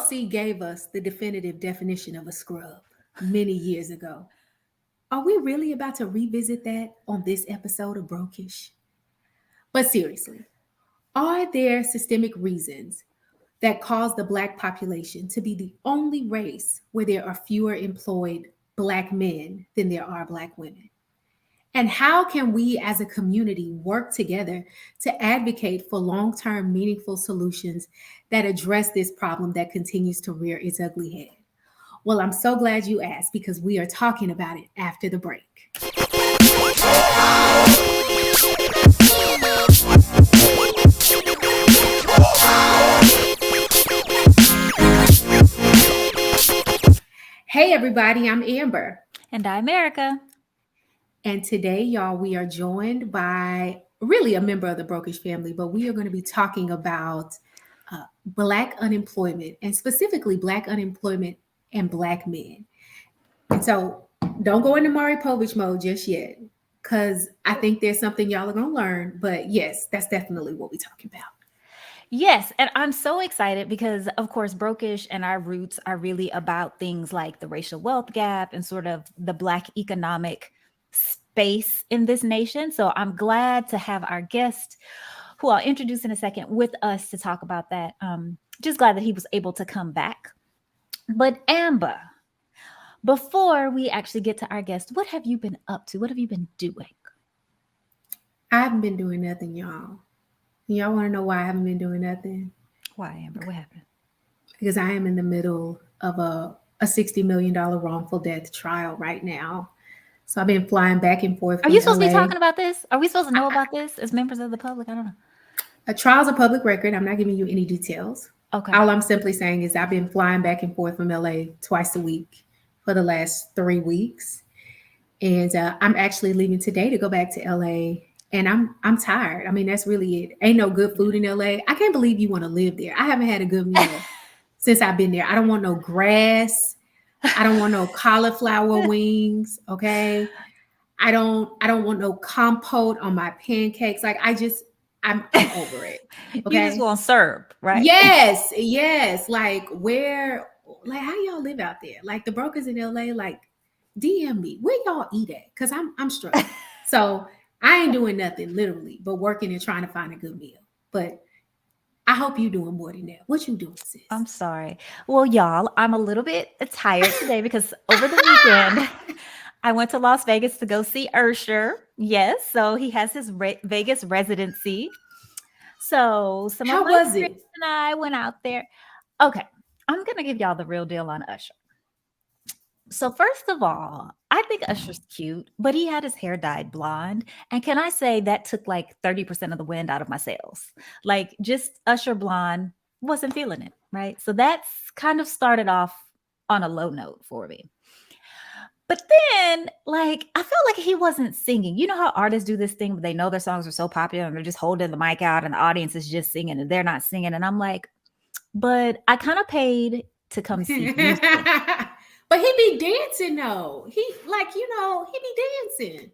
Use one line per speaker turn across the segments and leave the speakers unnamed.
TLC gave us the definitive definition of a scrub many years ago. Are we really about to revisit that on this episode of Brokish? But seriously, are there systemic reasons that cause the Black population to be the only race where there are fewer employed Black men than there are Black women? And how can we as a community work together to advocate for long-term meaningful solutions that address this problem that continues to rear its ugly head? Well, I'm so glad you asked because we are talking about it after the break. Hey everybody, I'm Amber.
And I'm Erika.
And today, y'all, we are joined by really a member of the Brokish family, but we are going to be talking about Black unemployment, and specifically Black unemployment and Black men. And so don't go into Maury Povich mode just yet, because I think there's something y'all are going to learn. But yes, that's definitely what we're talking about.
Yes, and I'm so excited because, of course, Brokish and our roots are really about things like the racial wealth gap and sort of the Black economic space in this nation. So I'm glad to have our guest, who I'll introduce in a second, with us to talk about that. Just glad that he was able to come back. But Amber, before we actually get to our guest, what have you been up to? What have you been doing?
I haven't been doing nothing, y'all. Y'all want to know why I haven't been doing nothing?
Why, Amber? What happened?
Because I am in the middle of a $60 million wrongful death trial right now. So I've been flying back and forth.
Are you supposed to be talking about this? Are we supposed to know about this as members of the public? I don't know.
A trial's a public record. I'm not giving you any details.
Okay.
All I'm simply saying is I've been flying back and forth from LA twice a week for the last 3 weeks. And I'm actually leaving today to go back to LA. And I'm tired. I mean, that's really it. Ain't no good food in LA. I can't believe you want to live there. I haven't had a good meal since I've been there. I don't want no grass. I don't want no cauliflower wings. Okay. I don't want no compote on my pancakes. Like I'm over it. Okay.
You just want to serve, right?
Yes. Like how y'all live out there? Like the brokers in LA, like DM me. Where y'all eat at? Because I'm struggling. So I ain't doing nothing literally, but working and trying to find a good meal. But I hope you're doing more than that. What you doing, sis?
I'm sorry. Well, y'all, I'm a little bit tired today because over the weekend, I went to Las Vegas to go see Usher. Yes, so he has his Vegas residency. So
How was it?
And I went out there. Okay, I'm going to give y'all the real deal on Usher. So first of all, I think Usher's cute, but he had his hair dyed blonde. And can I say that took like 30% of the wind out of my sails? Like just Usher blonde, wasn't feeling it, right? So that's kind of started off on a low note for me. But then, like, I felt like he wasn't singing. You know how artists do this thing, but they know their songs are so popular and they're just holding the mic out and the audience is just singing and they're not singing. And I'm like, but I kind of paid to come see music.
But he be dancing though. He be dancing.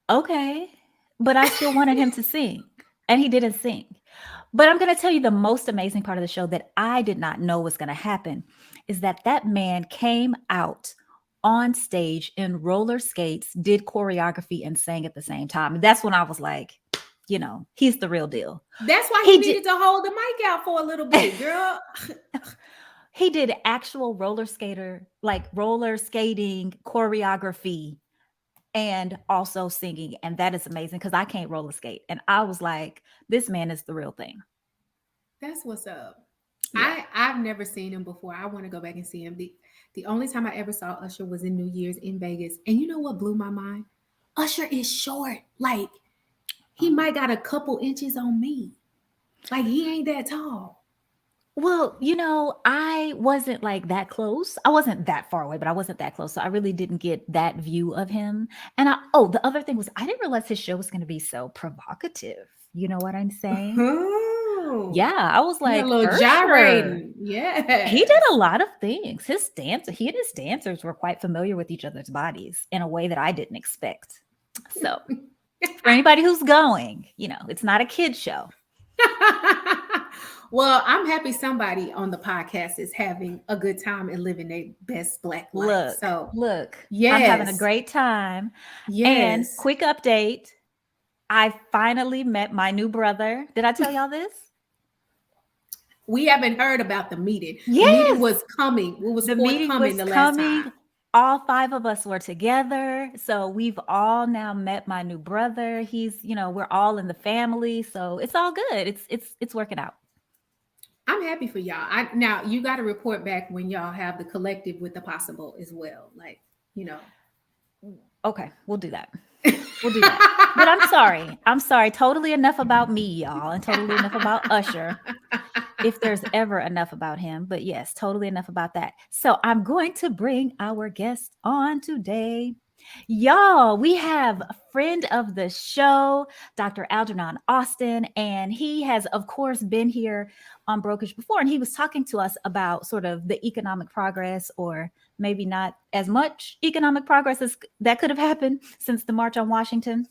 Okay. But I still wanted him to sing. And he didn't sing. But I'm going to tell you the most amazing part of the show that I did not know was going to happen is that man came out on stage in roller skates, did choreography, and sang at the same time. And that's when I was like, he's the real deal.
That's why he needed to hold the mic out for a little bit, girl.
He did actual roller skating choreography and also singing. And that is amazing because I can't roller skate. And I was like, this man is the real thing.
That's what's up. Yeah. I've never seen him before. I want to go back and see him. The only time I ever saw Usher was in New Year's in Vegas. And you know what blew my mind? Usher is short. Like, he might got a couple inches on me. Like, he ain't that tall.
Well, I wasn't like that close. I wasn't that far away, but I wasn't that close. So I really didn't get that view of him. And the other thing was I didn't realize his show was going to be so provocative. You know what I'm saying? Yeah, I was like,
a little gyrating. Yeah.
He did a lot of things. He and his dancers were quite familiar with each other's bodies in a way that I didn't expect. So for anybody who's going, it's not a kid show.
Well, I'm happy somebody on the podcast is having a good time and living their best Black life.
Look,
So,
look, I'm having a
yes,
great time. And
yes.
quick update, I finally met my new brother. Did I tell y'all this?
We haven't heard about the meeting. The meeting
Yes.
was coming. It was
The meeting
forthcoming
was
the last
coming.
time.
All 5 of us were together. So we've all now met my new brother. He's, we're all in the family. So it's all good. It's working out.
I'm happy for y'all. Now you got to report back when y'all have the collective with the possible as well. Like, you know.
Okay, we'll do that. We'll do that. But I'm sorry. I'm sorry. Totally enough about me, y'all, and totally enough about Usher. If there's ever enough about him. But yes, totally enough about that. So I'm going to bring our guest on today. Y'all, we have a friend of the show, Dr. Algernon Austin, and he has, of course, been here on Brokish before, and he was talking to us about sort of the economic progress, or maybe not as much economic progress as that could have happened since the March on Washington.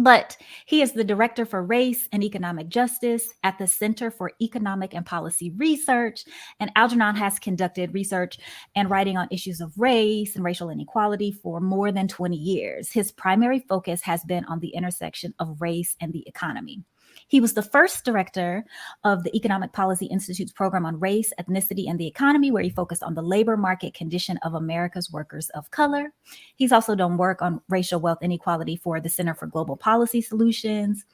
But he is the director for race and economic justice at the Center for Economic and Policy Research. And Algernon has conducted research and writing on issues of race and racial inequality for more than 20 years. His primary focus has been on the intersection of race and the economy. He was the first director of the Economic Policy Institute's program on race, ethnicity, and the economy, where he focused on the labor market condition of America's workers of color. He's also done work on racial wealth inequality for the Center for Global Policy Solutions.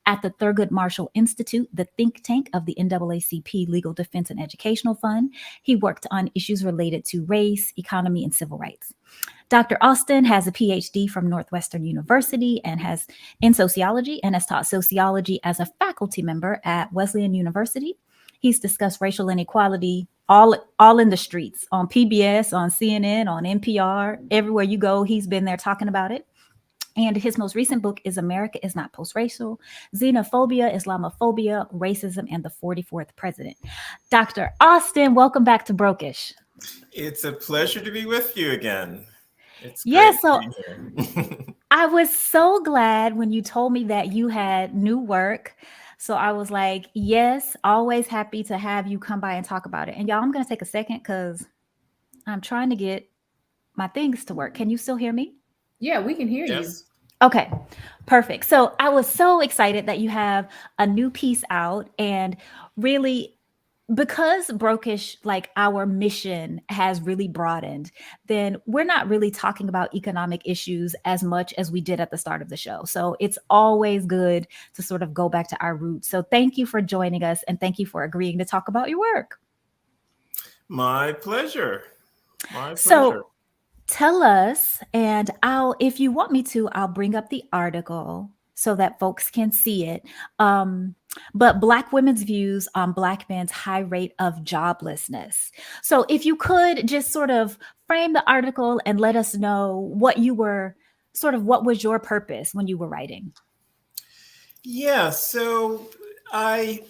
At the Thurgood Marshall Institute, the think tank of the NAACP Legal Defense and Educational Fund, he worked on issues related to race, economy, and civil rights. Dr. Austin has a PhD from Northwestern University and has in sociology and has taught sociology as a faculty member at Wesleyan University. He's discussed racial inequality all in the streets, on PBS, on CNN, on NPR, everywhere you go, he's been there talking about it. And his most recent book is America is Not Post-Racial, Xenophobia, Islamophobia, Racism, and the 44th President. Dr. Austin, welcome back to Brokish.
It's a pleasure to be with you again. It's
Yeah,
great
so
being here.
I was so glad when you told me that you had new work. So I was like, yes, always happy to have you come by and talk about it. And y'all, I'm going to take a second because I'm trying to get my things to work. Can you still hear me?
Yeah, we can hear you.
Yes.
Okay, perfect. So I was so excited that you have a new piece out, and really, because Brokish, like our mission has really broadened, then we're not really talking about economic issues as much as we did at the start of the show. So it's always good to sort of go back to our roots. So thank you for joining us, and thank you for agreeing to talk about your work.
My pleasure. My pleasure.
So tell us, and if you want me to, I'll bring up the article so that folks can see it. But Black women's views on Black men's high rate of joblessness. So if you could just sort of frame the article and let us know what was your purpose when you were writing?
Yeah, so I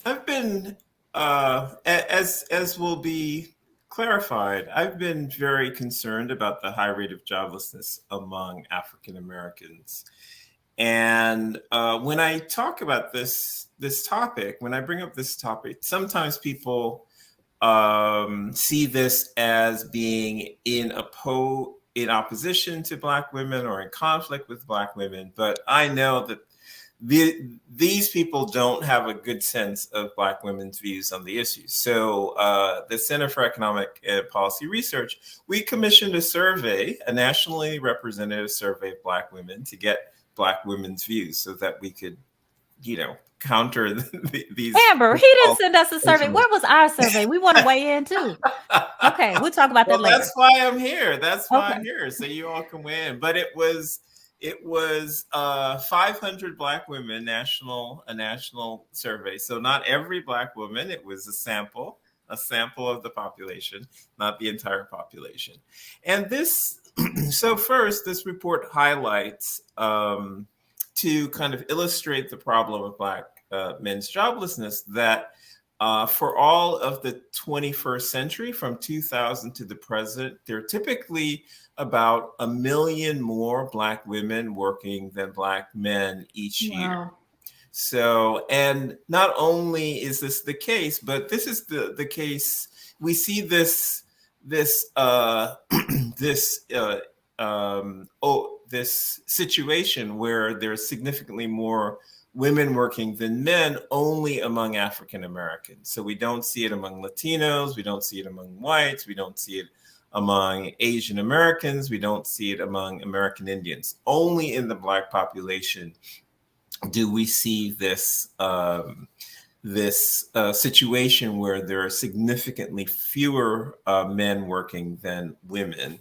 I've been as will be clarified, I've been very concerned about the high rate of joblessness among African Americans. And when I talk about this topic, when I bring up this topic, sometimes people see this as being in opposition to Black women or in conflict with Black women. But I know that these people don't have a good sense of Black women's views on the issues. So the Center for Economic and Policy Research, we commissioned a survey, a nationally representative survey of Black women to get Black women's views so that we could, counter these.
Amber, he didn't send us a survey. Where was our survey? We want to weigh in too. Okay, we'll talk about that later.
That's why I'm here. That's why
Okay.
I'm here. So you all can weigh in. But it was 500 Black women, a national survey. So not every Black woman. It was a sample of the population, not the entire population. And so first, this report highlights to kind of illustrate the problem of Black men's joblessness that for all of the 21st century, from 2000 to the present, there are typically about 1 million more Black women working than Black men each year. So, and not only is this the case, but this is the case. We see this this this situation where there's significantly more women working than men only among African Americans. So we don't see it among Latinos, we don't see it among whites, we don't see it among Asian Americans, we don't see it among American Indians. Only in the Black population do we see this situation where there are significantly fewer men working than women.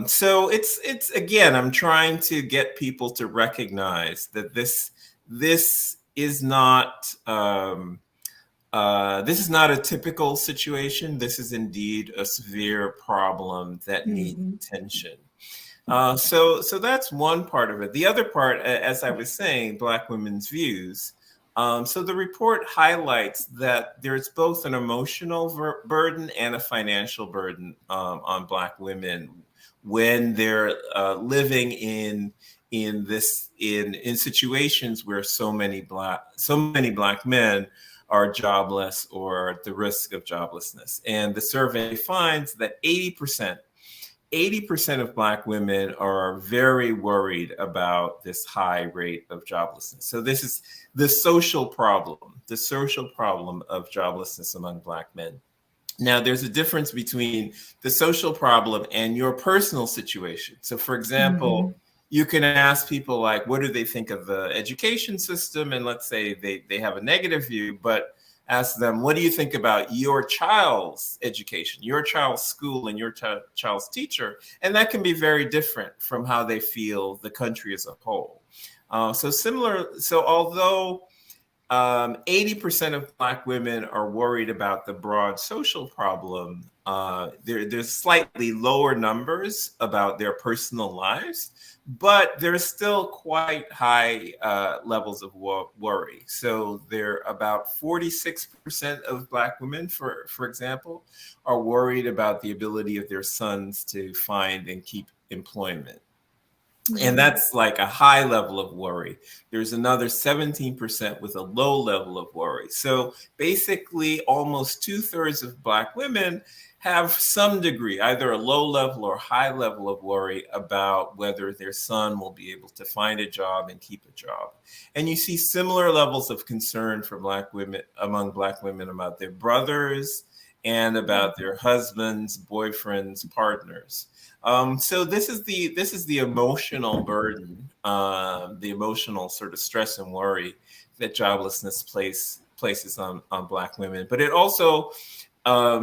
So it's again, I'm trying to get people to recognize that this is not this is not a typical situation. This is indeed a severe problem that needs
Mm-hmm.
attention. So that's one part of it. The other part, as I was saying, Black women's views. So the report highlights that there's both an emotional burden and a financial burden on Black women when they're living in situations where so many Black men are jobless or at the risk of joblessness. And the survey finds that 80% of Black women are very worried about this high rate of joblessness. So this is the social problem of joblessness among Black men. Now, there's a difference between the social problem and your personal situation. So, for
Mm-hmm.
example, you can ask people like, what do they think of the education system? And let's say they have a negative view, but ask them, what do you think about your child's education, your child's school, and your child's teacher? And that can be very different from how they feel the country as a whole. So although 80% of Black women are worried about the broad social problem, there's slightly lower numbers about their personal lives, but there's still quite high levels of worry. So there about 46% of Black women, for example, are worried about the ability of their sons to find and keep employment. And
Mm-hmm.
that's like a high level of worry. There's another 17% with a low level of worry. So basically, almost 2/3 of Black women have some degree, either a low level or high level of worry about whether their son will be able to find a job and keep a job. And you see similar levels of concern for Black women among Black women about their brothers and about their husbands, boyfriends, partners. So this is the emotional burden, the emotional sort of stress and worry that joblessness places on Black women. But it also,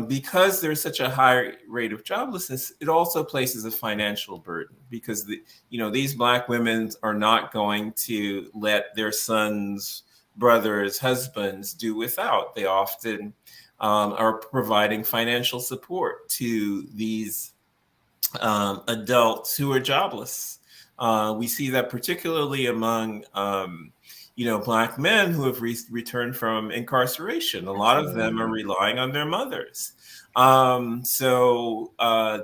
because there's such a high rate of joblessness, it also places a financial burden because these Black women are not going to let their sons, brothers, husbands do without. They often are providing financial support to these adults who are jobless. We see that particularly among, Black men who have returned from incarceration. A lot of them are
Absolutely.
relying on their mothers.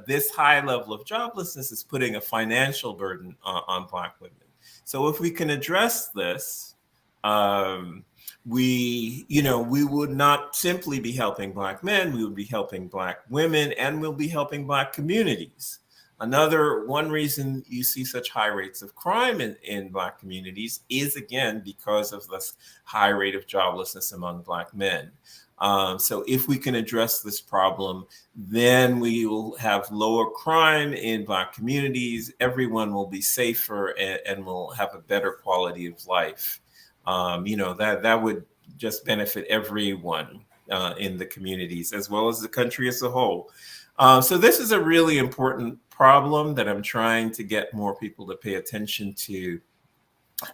This high level of joblessness is putting a financial burden on Black women. So if we can address this, um, we would not simply be helping Black men, we would be helping Black women, and we'll be helping Black communities. Another one reason you see such high rates of crime in Black communities is again because of this high rate of joblessness among Black men. So if we can address this problem, then we will have lower crime in Black communities. Everyone will be safer and will have a better quality of life. That would just benefit everyone in the communities as well as the country as a whole. So this is a really important problem that I'm trying to get more people to pay attention to,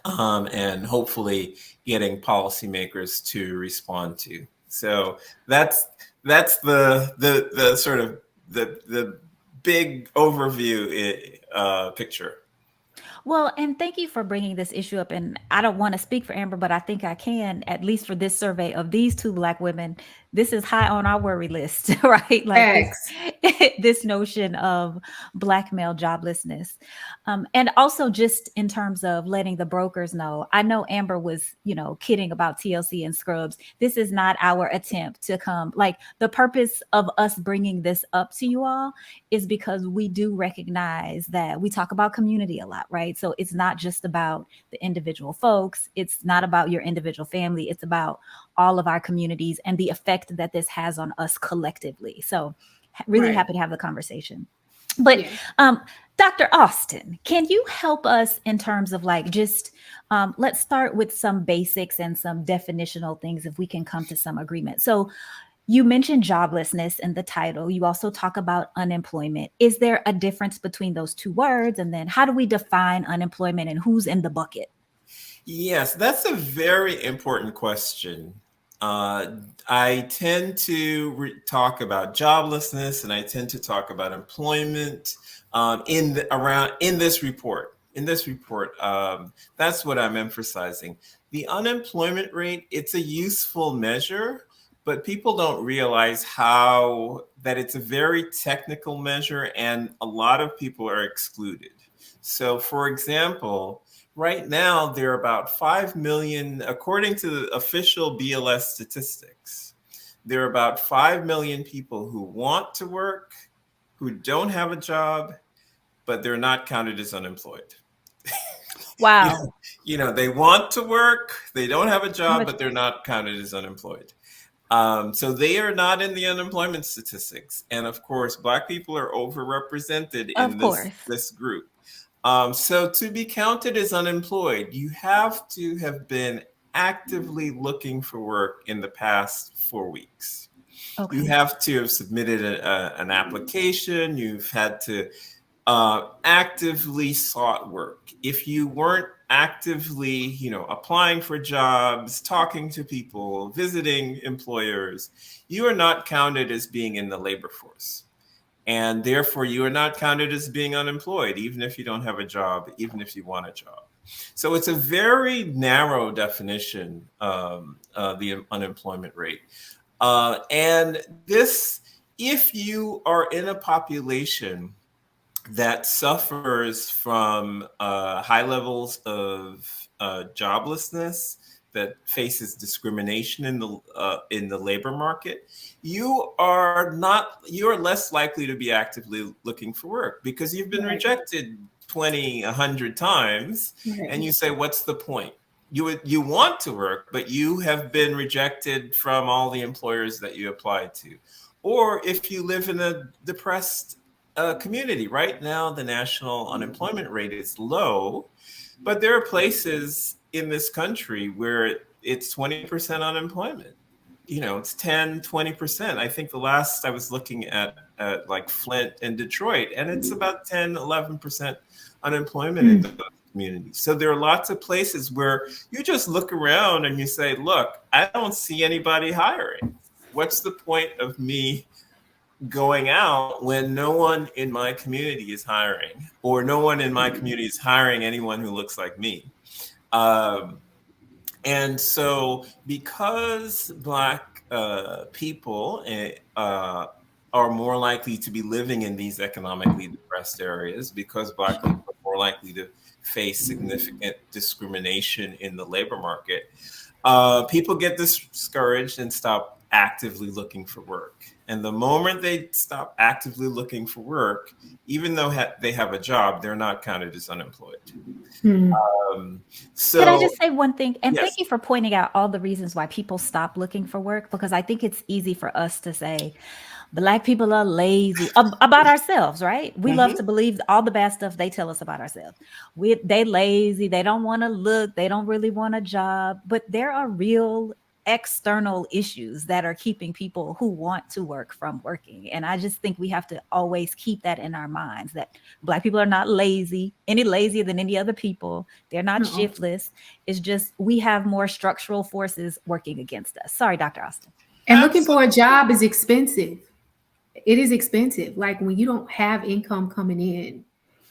and hopefully getting policymakers to respond to. So that's the sort of the big overview picture.
Well, and thank you for bringing this issue up. And I don't want to speak for Amber, but I think I can, at least for this survey of these two Black women. This is high on our worry list, right? Like this,
Facts.
this notion of Black male joblessness, and also just in terms of letting the brokers know. I know Amber was, kidding about TLC and scrubs. This is not our attempt to come. Like the purpose of us bringing this up to you all is because we do recognize that we talk about community a lot, right? So it's not just about the individual folks. It's not about your individual family. It's about all of our communities and the effect that this has on us collectively. So really
Right.
happy to have the conversation. But
Yeah.
Dr. Austin, can you help us in terms of like just let's start with some basics and some definitional things if we can come to some agreement. So you mentioned joblessness in the title. You also talk about unemployment. Is there a difference between those two words? And then how do we define unemployment and who's in the bucket?
Yes, that's a very important question. I tend to talk about joblessness, and I tend to talk about employment in this report. In this report, that's what I'm emphasizing. The unemployment rate, it's a useful measure, but people don't realize how that it's a very technical measure, and a lot of people are excluded. So, for example, right now, there are about 5 million, according to the official BLS statistics, there are about 5 million people who want to work, who don't have a job, but they're not counted as unemployed.
Wow.
They want to work, they don't have a job, but they're not counted as unemployed. So they are not in the unemployment statistics. And of course, Black people are overrepresented
Of
in
course.
this group. So to be counted as unemployed, you have to have been actively looking for work in the past 4 weeks.
Okay.
You have to have submitted an application. You've had to actively sought work. If you weren't actively, applying for jobs, talking to people, visiting employers, you are not counted as being in the labor force. And therefore, you are not counted as being unemployed, even if you don't have a job, even if you want a job. So it's a very narrow definition, the unemployment rate. And this, if you are in a population that suffers from high levels of joblessness, that faces discrimination in the labor market, you are less likely to be actively looking for work because you've been rejected 20, 100 times, and you say, what's the point? You want to work, but you have been rejected from all the employers that you applied to. Or if you live in a depressed community, right now the national unemployment rate is low, but there are places in this country where it's 20% unemployment. It's 10, 20%. I think the last I was looking at like Flint and Detroit, and it's about 10, 11% unemployment in those communities. So there are lots of places where you just look around and you say, look, I don't see anybody hiring. What's the point of me going out when no one in my community is hiring, or no one in my community is hiring anyone who looks like me? And so because Black people are more likely to be living in these economically depressed areas, because Black people are more likely to face significant discrimination in the labor market, people get discouraged and stop actively looking for work. And the moment they stop actively looking for work, even though they have a job, they're not counted as unemployed. So,
could I just say one thing? And
yes.
Thank you for pointing out all the reasons why people stop looking for work, because I think it's easy for us to say Black people are lazy about ourselves, right? We love to believe all the bad stuff they tell us about ourselves. They lazy, they don't want to look, they don't really want a job, but there are real external issues that are keeping people who want to work from working. And I just think we have to always keep that in our minds, that Black people are not lazy, any lazier than any other people. They're not shiftless. It's just we have more structural forces working against us. Sorry, Dr. Austin.
And looking for a job is expensive. It is expensive. Like when you don't have income coming in,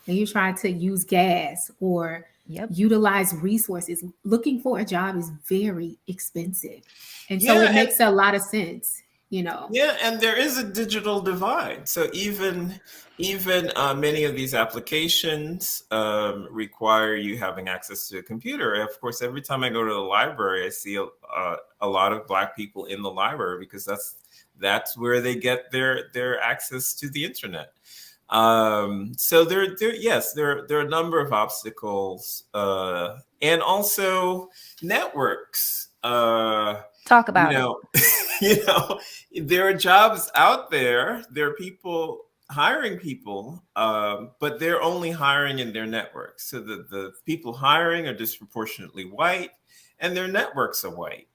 and you're trying to use gas or
Yep.
utilize resources, looking for a job is very expensive. And so
Yeah,
it makes a lot of sense, you know.
yeah, and there is a digital divide. So even many of these applications require you having access to a computer. Of course, every time I go to the library, I see a lot of Black people in the library because that's where they get their access to the internet. So there are a number of obstacles, and also networks.
Talk
You
about it.
know, you know, there are jobs out there. There are people hiring people, but they're only hiring in their networks. So the people hiring are disproportionately white, and their networks are white.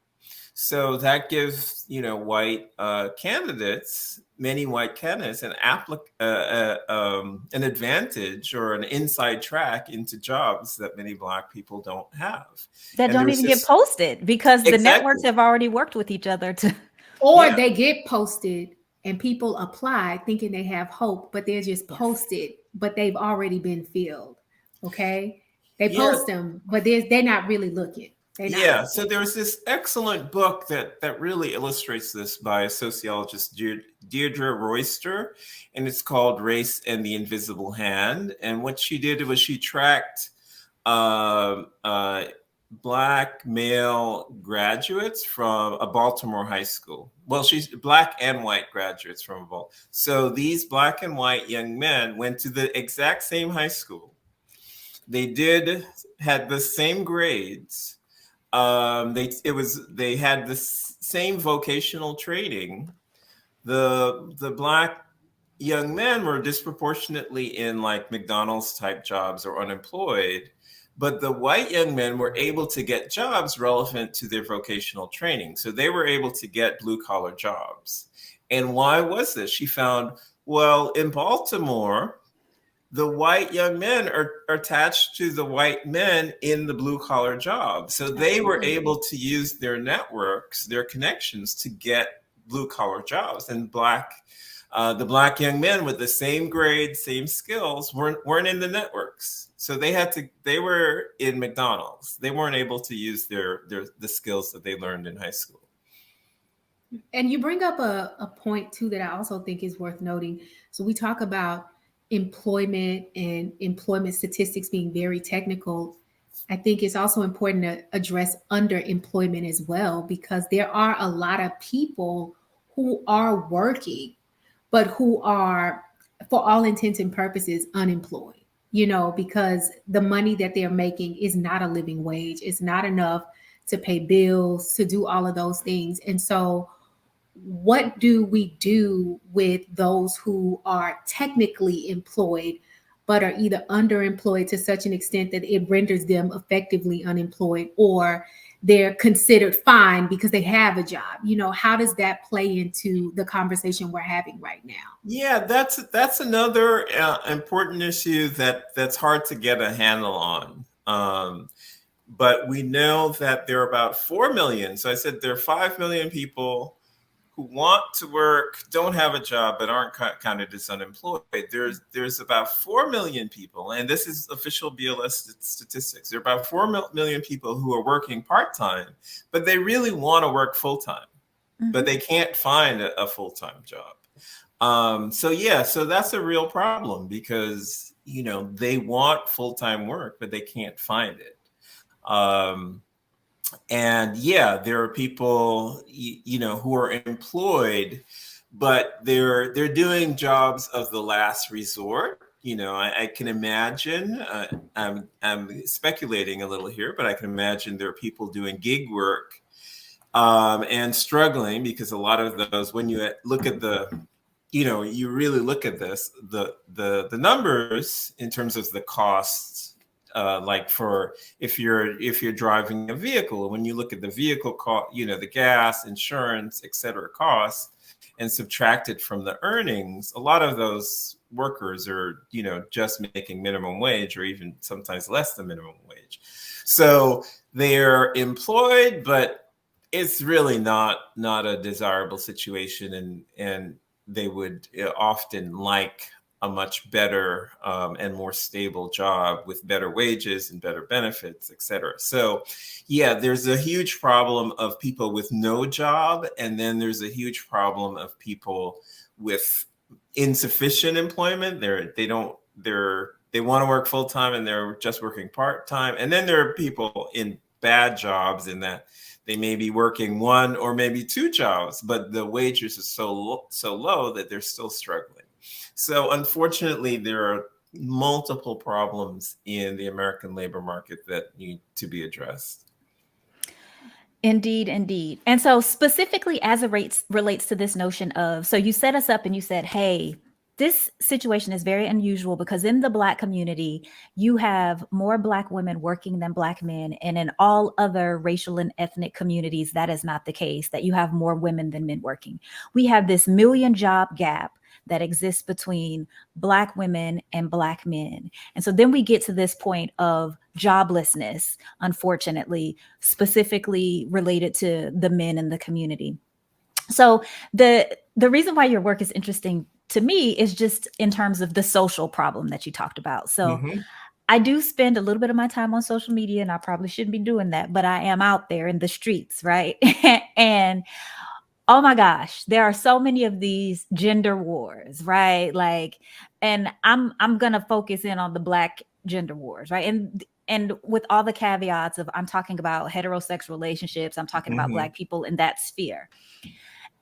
So that gives white candidates, many white candidates, an advantage or an inside track into jobs that many Black people don't have.
That
And
don't
there's
even get
this
posted because the networks
exactly,
have already worked with each other to
Or
yeah,
they get posted and people apply thinking they have hope, but they're just
yes.
posted, but they've already been filled. Okay. They
yeah.
post them, but they're not really looking. They're not
Yeah, so
looking.
there's this excellent book that really illustrates this by a sociologist, Deirdre Royster, and it's called Race and the Invisible Hand. And what she did was she tracked uh, uh, Black male graduates from a Baltimore high school. Well, she's Black and white graduates from a Baltimore. So these Black and white young men went to the exact same high school. Had the same grades. They had the same vocational training. The Black young men were disproportionately in like McDonald's type jobs or unemployed, but the white young men were able to get jobs relevant to their vocational training. So they were able to get blue collar jobs. And why was this? She found, well, in Baltimore, the white young men are attached to the white men in the blue collar job. So they were
Absolutely.
able to use their networks, their connections to get blue collar jobs. And the Black young men with the same grades, same skills weren't in the networks. So they were in McDonald's. They weren't able to use the skills that they learned in high school.
And you bring up a point too that I also think is worth noting. So we talk about employment and employment statistics being very technical. I think it's also important to address underemployment as well, because there are a lot of people who are working, but who are, for all intents and purposes, unemployed, because the money that they're making is not a living wage. It's not enough to pay bills, to do all of those things. And so what do we do with those who are technically employed but are either underemployed to such an extent that it renders them effectively unemployed, or they're considered fine because they have a job? How does that play into the conversation we're having right now?
Yeah, that's another important issue that's hard to get a handle on. But we know that there are about 4 million. So I said there are 5 million people who want to work, don't have a job, but aren't counted as unemployed. There's about 4 million people, and this is official BLS statistics. There are about 4 million people who are working part-time, but they really want to work full-time, but they can't find a full-time job. So that's a real problem because, they want full-time work, but they can't find it. And yeah, there are people, who are employed, but they're doing jobs of the last resort. I can imagine, I'm speculating a little here, but I can imagine there are people doing gig work, and struggling because a lot of those, when you look at you really look at the numbers in terms of the costs. Like for if you're driving a vehicle, when you look at the vehicle cost, the gas, insurance, et cetera, costs, and subtract it from the earnings, a lot of those workers are, just making minimum wage or even sometimes less than minimum wage. So they're employed, but it's really not a desirable situation, and they would often like a much better and more stable job with better wages and better benefits, et cetera. So, yeah, there's a huge problem of people with no job, and then there's a huge problem of people with insufficient employment. They want to work full time and they're just working part time. And then there are people in bad jobs in that they may be working one or maybe two jobs, but the wages are so low that they're still struggling. So unfortunately, there are multiple problems in the American labor market that need to be addressed.
Indeed, indeed. And so specifically as it relates to this notion of, so you set us up and you said, hey, this situation is very unusual because in the Black community, you have more Black women working than Black men. And in all other racial and ethnic communities, that is not the case, that you have more women than men working. We have this million job gap that exists between Black women and Black men. And so then we get to this point of joblessness, unfortunately, specifically related to the men in the community. So the reason why your work is interesting to me is just in terms of the social problem that you talked about. So I do spend a little bit of my time on social media, and I probably shouldn't be doing that, but I am out there in the streets, right? And oh my gosh, there are so many of these gender wars, right? Like, and I'm gonna focus in on the Black gender wars, right? And with all the caveats of I'm talking about heterosexual relationships, I'm talking about Black people in that sphere.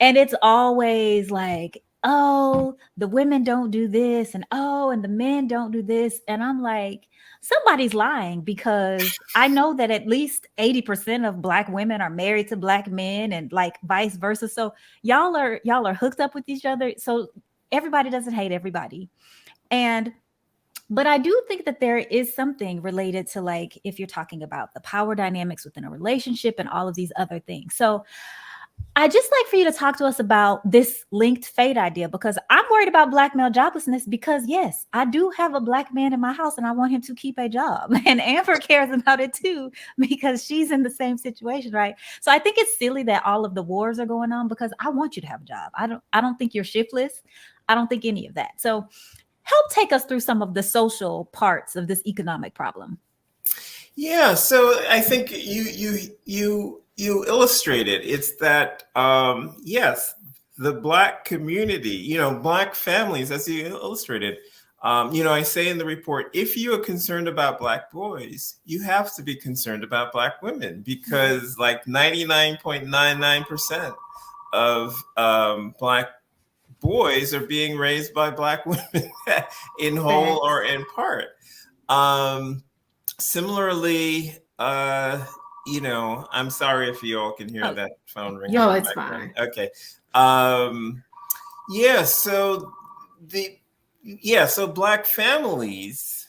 And it's always like, oh, the women don't do this, and oh, and the men don't do this. And I'm like, somebody's lying, because I know that at least 80% of Black women are married to Black men and like vice versa. So y'all are hooked up with each other. So everybody doesn't hate everybody. But I do think that there is something related to, like, if you're talking about the power dynamics within a relationship and all of these other things. So I'd just like for you to talk to us about this linked fate idea, because I'm worried about Black male joblessness because, yes, I do have a Black man in my house and I want him to keep a job. And Amber cares about it too, because she's in the same situation, right? So I think it's silly that all of the wars are going on because I want you to have a job. I don't think you're shiftless. I don't think any of that. So help take us through some of the social parts of this economic problem.
Yeah, so I think you illustrated. It's that yes, the Black community, Black families, as you illustrated. I say in the report, if you are concerned about Black boys, you have to be concerned about Black women, because like 99.99% of Black boys are being raised by Black women in whole or in part. Similarly, I'm sorry if you all can hear that phone ringing.
No, it's fine.
Okay. So Black families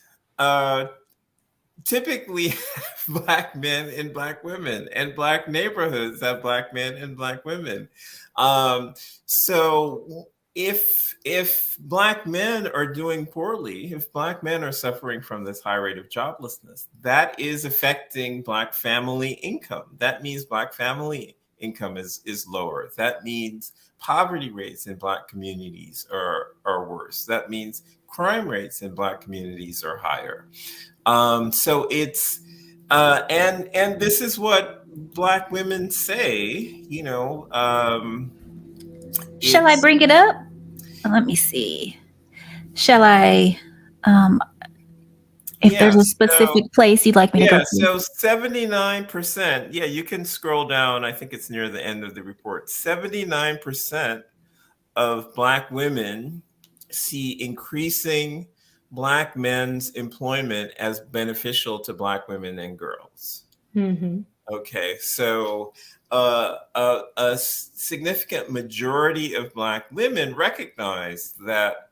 typically have Black men and Black women, and Black neighborhoods have Black men and Black women. So if Black men are doing poorly, if Black men are suffering from this high rate of joblessness, that is affecting Black family income. That means Black family income is lower. That means poverty rates in Black communities are worse. That means crime rates in Black communities are higher. So it's and this is what Black women say.
Shall I bring it up? Let me see. Shall I? If there's a specific place you'd like me to go to.
So 79%. Yeah, you can scroll down. I think it's near the end of the report. 79% of Black women see increasing Black men's employment as beneficial to Black women and girls. Okay, so a significant majority of Black women recognize that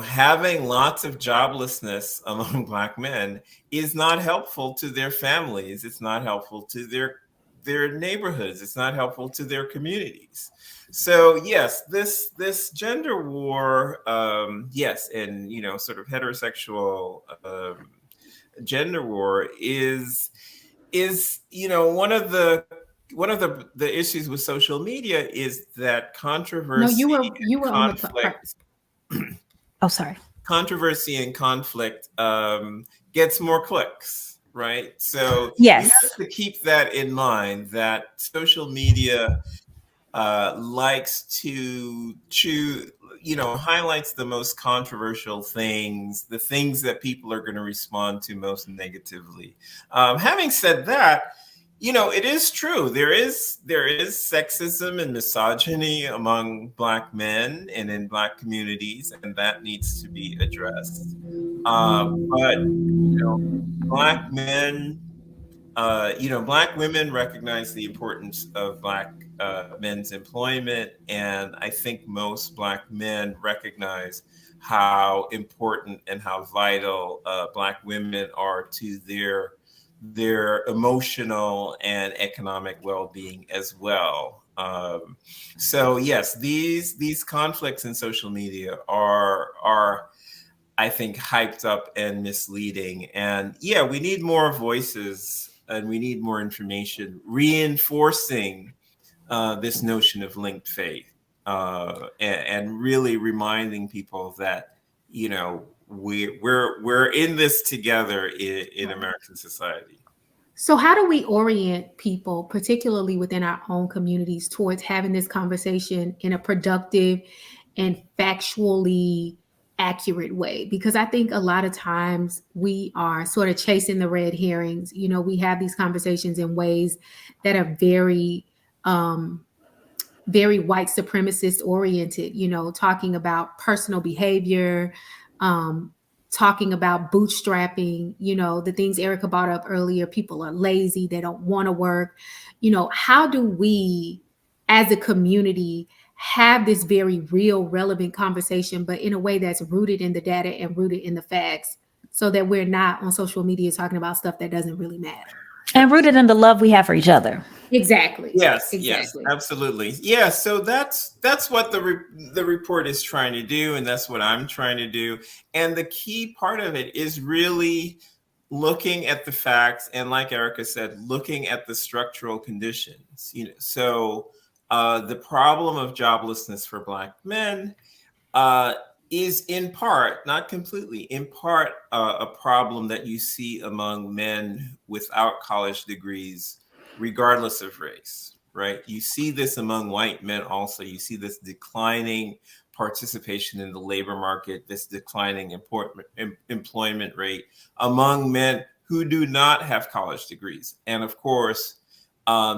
having lots of joblessness among Black men is not helpful to their families. It's not helpful to their neighborhoods. It's not helpful to their communities. So yes, this gender war, yes, and sort of heterosexual gender war is one of the issues with social media is that controversy.
No, you were
conflict.
on the
Oh, sorry.
controversy and conflict gets more clicks, right? So you have
Yes.
to keep that in mind, that social media likes to choose, highlights the most controversial things, the things that people are going to respond to most negatively. Having said that, it is true. There is sexism and misogyny among Black men and in Black communities, and that needs to be addressed. But Black men, Black women recognize the importance of Black men's employment, and I think most Black men recognize how important and how vital Black women are to their emotional and economic well-being as well. So yes, these conflicts in social media are I think hyped up and misleading. And yeah, we need more voices and we need more information reinforcing this notion of linked faith, and really reminding people that we're in this together in American society.
So, how do we orient people, particularly within our own communities, towards having this conversation in a productive and factually accurate way? Because I think a lot of times we are sort of chasing the red herrings. We have these conversations in ways that are um, very white supremacist oriented, talking about personal behavior, um, talking about bootstrapping, the things Erika brought up earlier. People are lazy, they don't want to work. How do we as a community have this very real, relevant conversation, but in a way that's rooted in the data and rooted in the facts, so that we're not on social media talking about stuff that doesn't really matter?
And rooted in the love we have for each other.
Exactly.
Yes,
Exactly.
absolutely. Yeah, so that's what the report is trying to do, and that's what I'm trying to do. And the key part of it is really looking at the facts, and like Erika said, looking at the structural conditions. So the problem of joblessness for Black men uh, is in part, not completely, in part a problem that you see among men without college degrees, regardless of race, right? You see this among white men also. You see this declining participation in the labor market, this declining employment rate among men who do not have college degrees. And of course,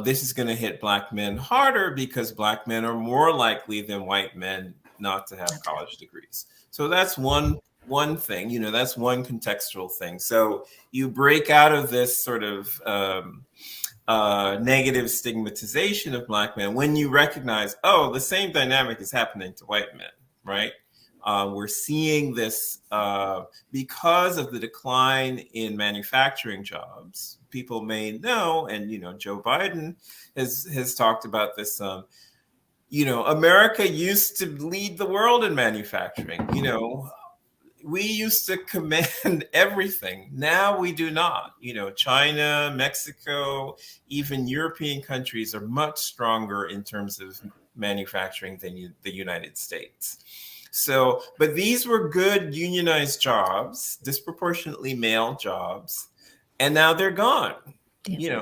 this is going to hit Black men harder because Black men are more likely than white men not to have college degrees. So that's one thing, that's one contextual thing. So you break out of this sort of negative stigmatization of Black men when you recognize, oh, the same dynamic is happening to white men, right? We're seeing this because of the decline in manufacturing jobs. People may know, and Joe Biden has talked about this. America used to lead the world in manufacturing. We used to command everything. Now we do not. China, Mexico, even European countries are much stronger in terms of manufacturing than the United States. So, but these were good unionized jobs, disproportionately male jobs, and now they're gone.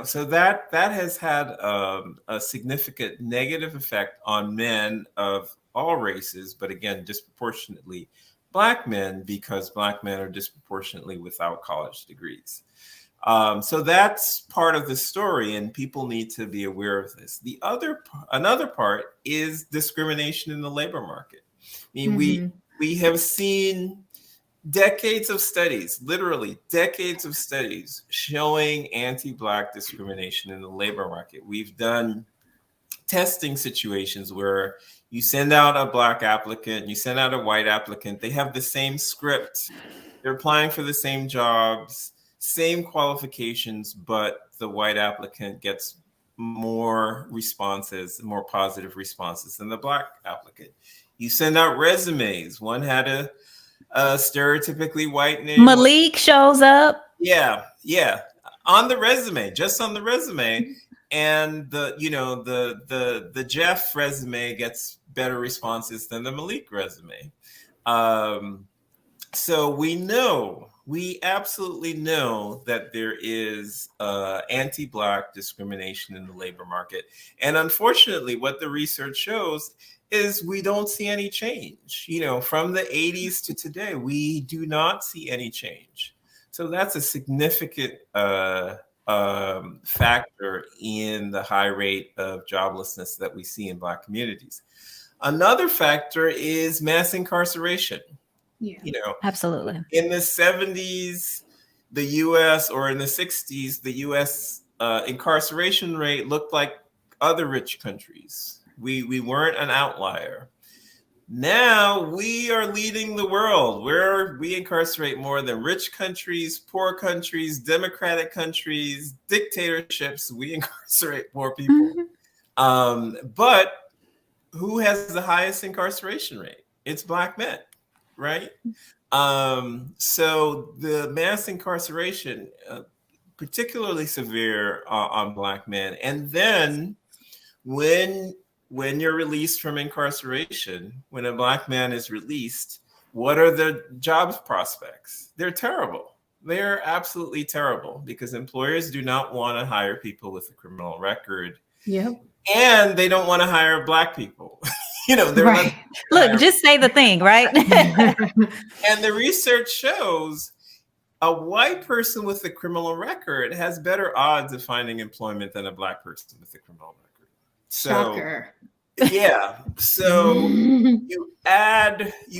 So that has had a significant negative effect on men of all races, but again, disproportionately Black men, because Black men are disproportionately without college degrees. So that's part of the story, and people need to be aware of this. Another part is discrimination in the labor market. I mean, we have seen decades of studies, literally decades of studies, showing anti-Black discrimination in the labor market. We've done testing situations where you send out a Black applicant, you send out a white applicant, they have the same script, they're applying for the same jobs, same qualifications, but the white applicant gets more responses, more positive responses than the Black applicant. You send out resumes. One had a stereotypically white name.
Malik shows up.
Yeah. On the resume, just on the resume. And the Jeff resume gets better responses than the Malik resume. So we absolutely know that there is anti-Black discrimination in the labor market. And unfortunately, what the research shows is we don't see any change. From the 80s to today, we do not see any change. So that's a significant factor in the high rate of joblessness that we see in Black communities. Another factor is mass incarceration.
Yeah.
Absolutely.
In the 70s, the US, or in the 60s, the US incarceration rate looked like other rich countries. We weren't an outlier. Now we are leading the world, where we incarcerate more than rich countries, poor countries, democratic countries, dictatorships. We incarcerate more people. But who has the highest incarceration rate? It's Black men, right? So the mass incarceration, particularly severe on Black men. And then when you're released from incarceration, when a Black man is released, what are the jobs prospects? They're terrible. They're absolutely terrible, because employers do not want to hire people with a criminal record.
Yep.
And they don't want to hire Black people. They're
right. Look, just say the thing, right?
And the research shows a white person with a criminal record has better odds of finding employment than a Black person with a criminal record. So,
Shocker.
Yeah. So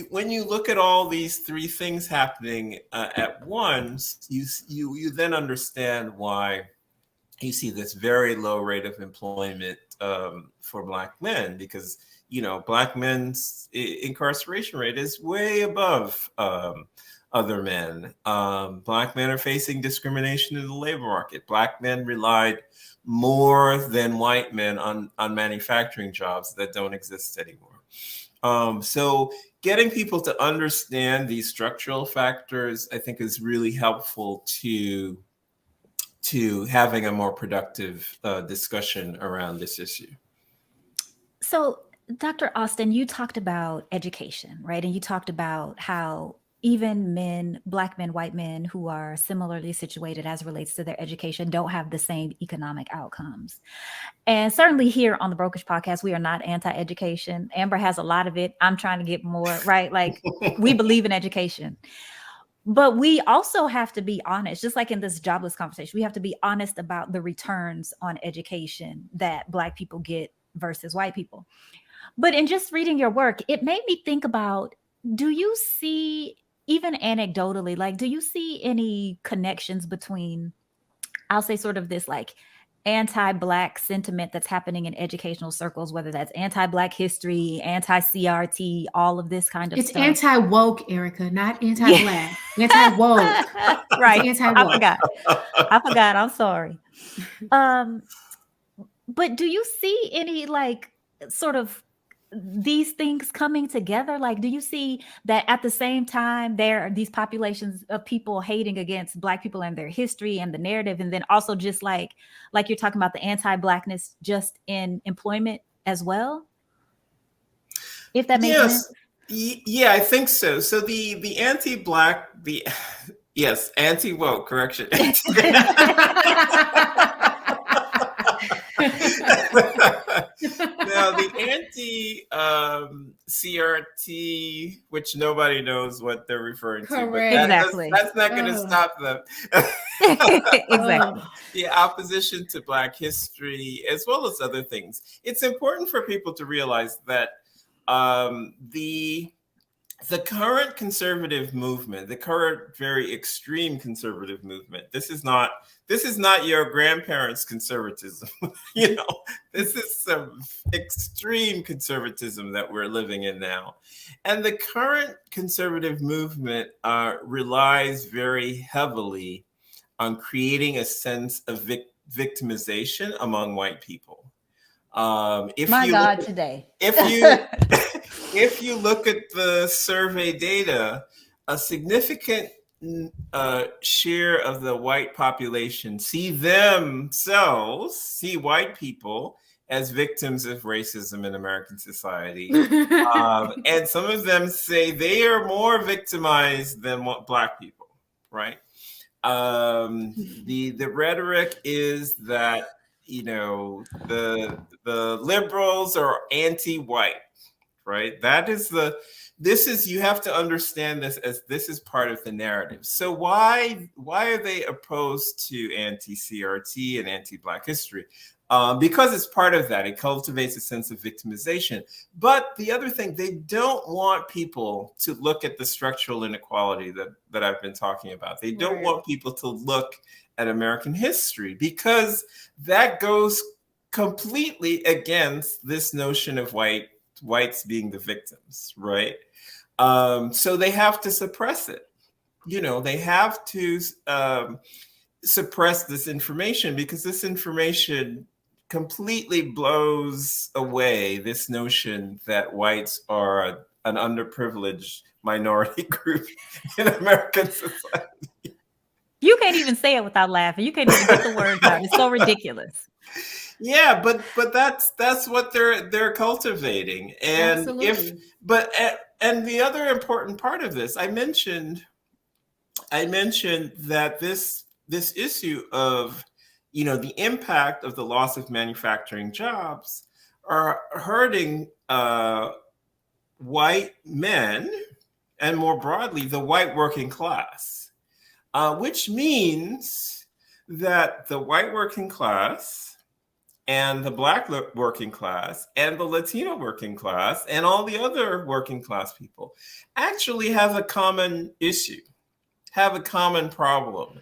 when you look at all these three things happening at once, you then understand why you see this very low rate of employment for Black men, because Black men's incarceration rate is way above other men. Black men are facing discrimination in the labor market. Black men relied more than white men on manufacturing jobs that don't exist anymore. So getting people to understand these structural factors, I think, is really helpful to having a more productive discussion around this issue.
So, Dr. Austin, you talked about education, right? And you talked about how even men, Black men, white men who are similarly situated as relates to their education don't have the same economic outcomes. And certainly here on the Brokerage Podcast, we are not anti-education. Amber has a lot of it. I'm trying to get more, right? Like, we believe in education. But we also have to be honest, just like in this jobless conversation, we have to be honest about the returns on education that Black people get versus white people. But in just reading your work, it made me think about, do you see, even anecdotally, like, do you see any connections between, I'll say, sort of this like anti-Black sentiment that's happening in educational circles, whether that's anti-Black history, anti-CRT, all of this kind of
It's
stuff?
anti-woke, Erika, not anti-Black. Anti-woke.
Right.
It's anti-woke.
I forgot. I'm sorry. But do you see any like sort of these things coming together? Like, do you see that at the same time there are these populations of people hating against Black people and their history and the narrative, and then also just like you're talking about the anti-Blackness just in employment as well? If that makes sense.
Yeah, I think so. So the anti-Black, yes, anti-woke, correction. Now, the anti-CRT, which nobody knows what they're referring to, but
exactly.
that's not going to stop them.
Exactly.
The opposition to Black history, as well as other things. It's important for people to realize that the current conservative movement, the current very extreme conservative movement, this is not your grandparents' conservatism. This is some extreme conservatism that we're living in now. And the current conservative movement relies very heavily on creating a sense of victimization among white people. If you look at the survey data, a significant share of the white population see white people as victims of racism in American society. And some of them say they are more victimized than Black people, right? The rhetoric is that, you know, the liberals are anti-white, right? This is, you have to understand this as this is part of the narrative. So why are they opposed to anti-CRT and anti-Black history? Because it's part of that. It cultivates a sense of victimization. But the other thing, they don't want people to look at the structural inequality that I've been talking about. They don't want people to look at American history, because that goes completely against this notion of whites being the victims, right? So they have to suppress it. You know, they have to suppress this information, because this information completely blows away this notion that whites are an underprivileged minority group in American society.
You can't even say it without laughing. You can't even get the words out. It's so ridiculous.
Yeah, but that's what they're cultivating. And
Absolutely.
and the other important part of this, I mentioned that this issue of, you know, the impact of the loss of manufacturing jobs are hurting white men, and more broadly, the white working class, which means that the white working class and the Black working class and the Latino working class and all the other working class people actually have a common issue, have a common problem.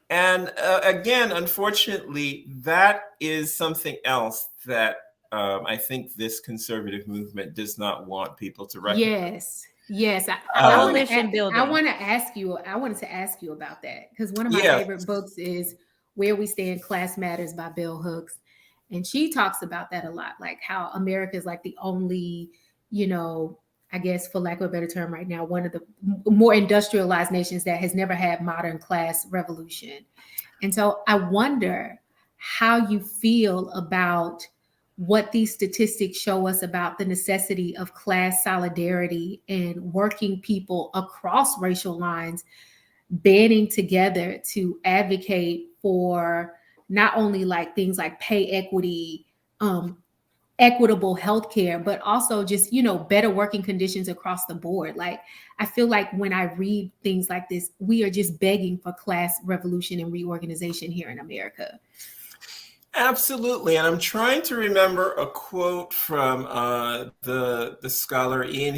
And again, unfortunately, that is something else that I think this conservative movement does not want people to recognize.
Yes.
Coalition building.
I wanted to ask you about that, because one of my
Yeah.
favorite books is Where We Stand, Class Matters by Bell Hooks. And she talks about that a lot, like how America is like the only, you know, I guess for lack of a better term right now, one of the more industrialized nations that has never had modern class revolution. And so I wonder how you feel about what these statistics show us about the necessity of class solidarity and working people across racial lines banding together to advocate for not only like things like pay equity, equitable healthcare, but also just, you know, better working conditions across the board. Like, I feel like when I read things like this, we are just begging for class revolution and reorganization here in America.
Absolutely. And I'm trying to remember a quote from the scholar Ian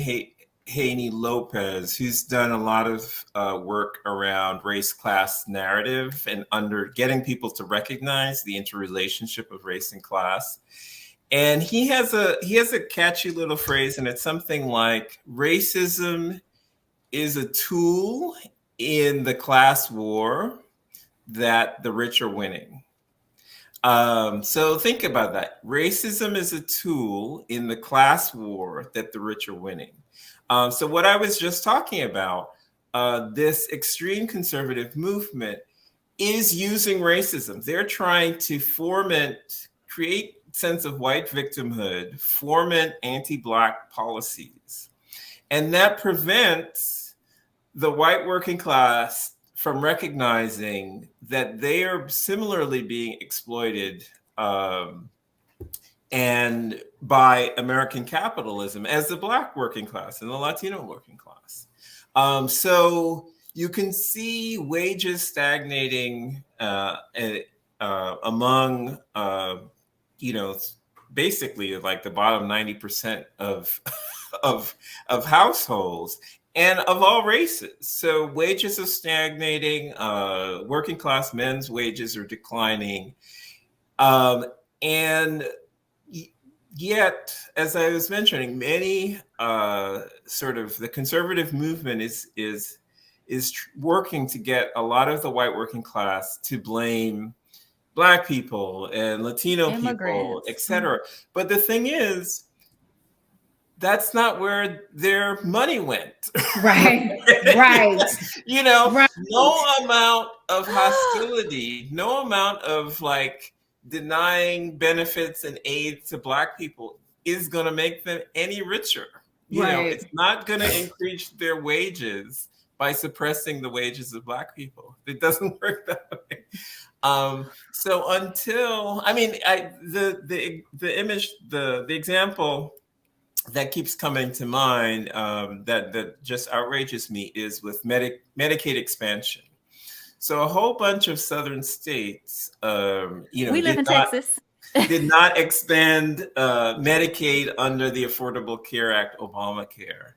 Haney Lopez, who's done a lot of work around race-class narrative and under getting people to recognize the interrelationship of race and class. And he has a catchy little phrase, and it's something like, racism is a tool in the class war that the rich are winning. So think about that. Racism is a tool in the class war that the rich are winning. So what I was just talking about, this extreme conservative movement is using racism. They're trying to create sense of white victimhood, foment anti-Black policies. And that prevents the white working class from recognizing that they are similarly being exploited and by American capitalism as the Black working class and the Latino working class. So you can see wages stagnating among, you know, basically like the bottom 90% of households and of all races. So wages are stagnating. Working class men's wages are declining, and yet, as I was mentioning, many sort of the conservative movement is working to get a lot of the white working class to blame Black people and Latino people, et cetera. But the thing is, that's not where their money went.
Right. Right.
You know,
right.
No amount of hostility, no amount of like denying benefits and aid to Black people is going to make them any richer.
Right.
It's not going to increase their wages by suppressing the wages of Black people. It doesn't work that way. So until, I mean, the image, the example that keeps coming to mind that just outrages me is with Medicaid expansion. So a whole bunch of southern states,
We live in Texas.
did not expand Medicaid under the Affordable Care Act, Obamacare.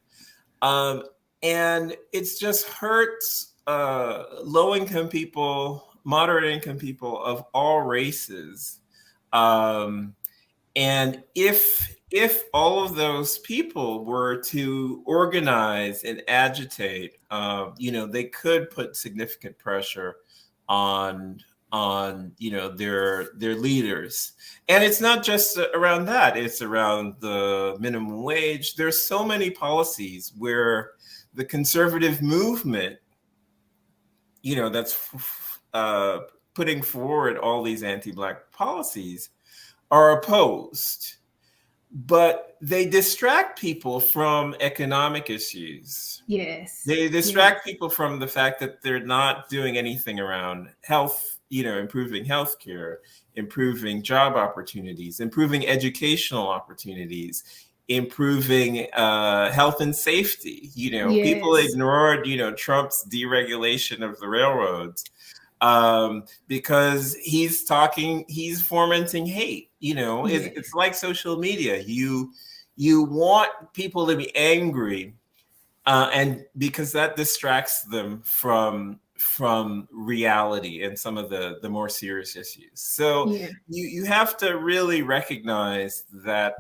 And it's just hurts low-income people, moderate-income people of all races. And if all of those people were to organize and agitate, they could put significant pressure on their leaders. And it's not just around that, it's around the minimum wage. There's so many policies where the conservative movement, that's putting forward all these anti-Black policies are opposed, but they distract people from economic issues.
Yes.
They distract people from the fact that they're not doing anything around health, improving healthcare, improving job opportunities, improving educational opportunities, improving health and safety. People ignored, Trump's deregulation of the railroads because he's fomenting hate. It's like social media. You want people to be angry, and because that distracts them from reality and some of the more serious issues. So you have to really recognize that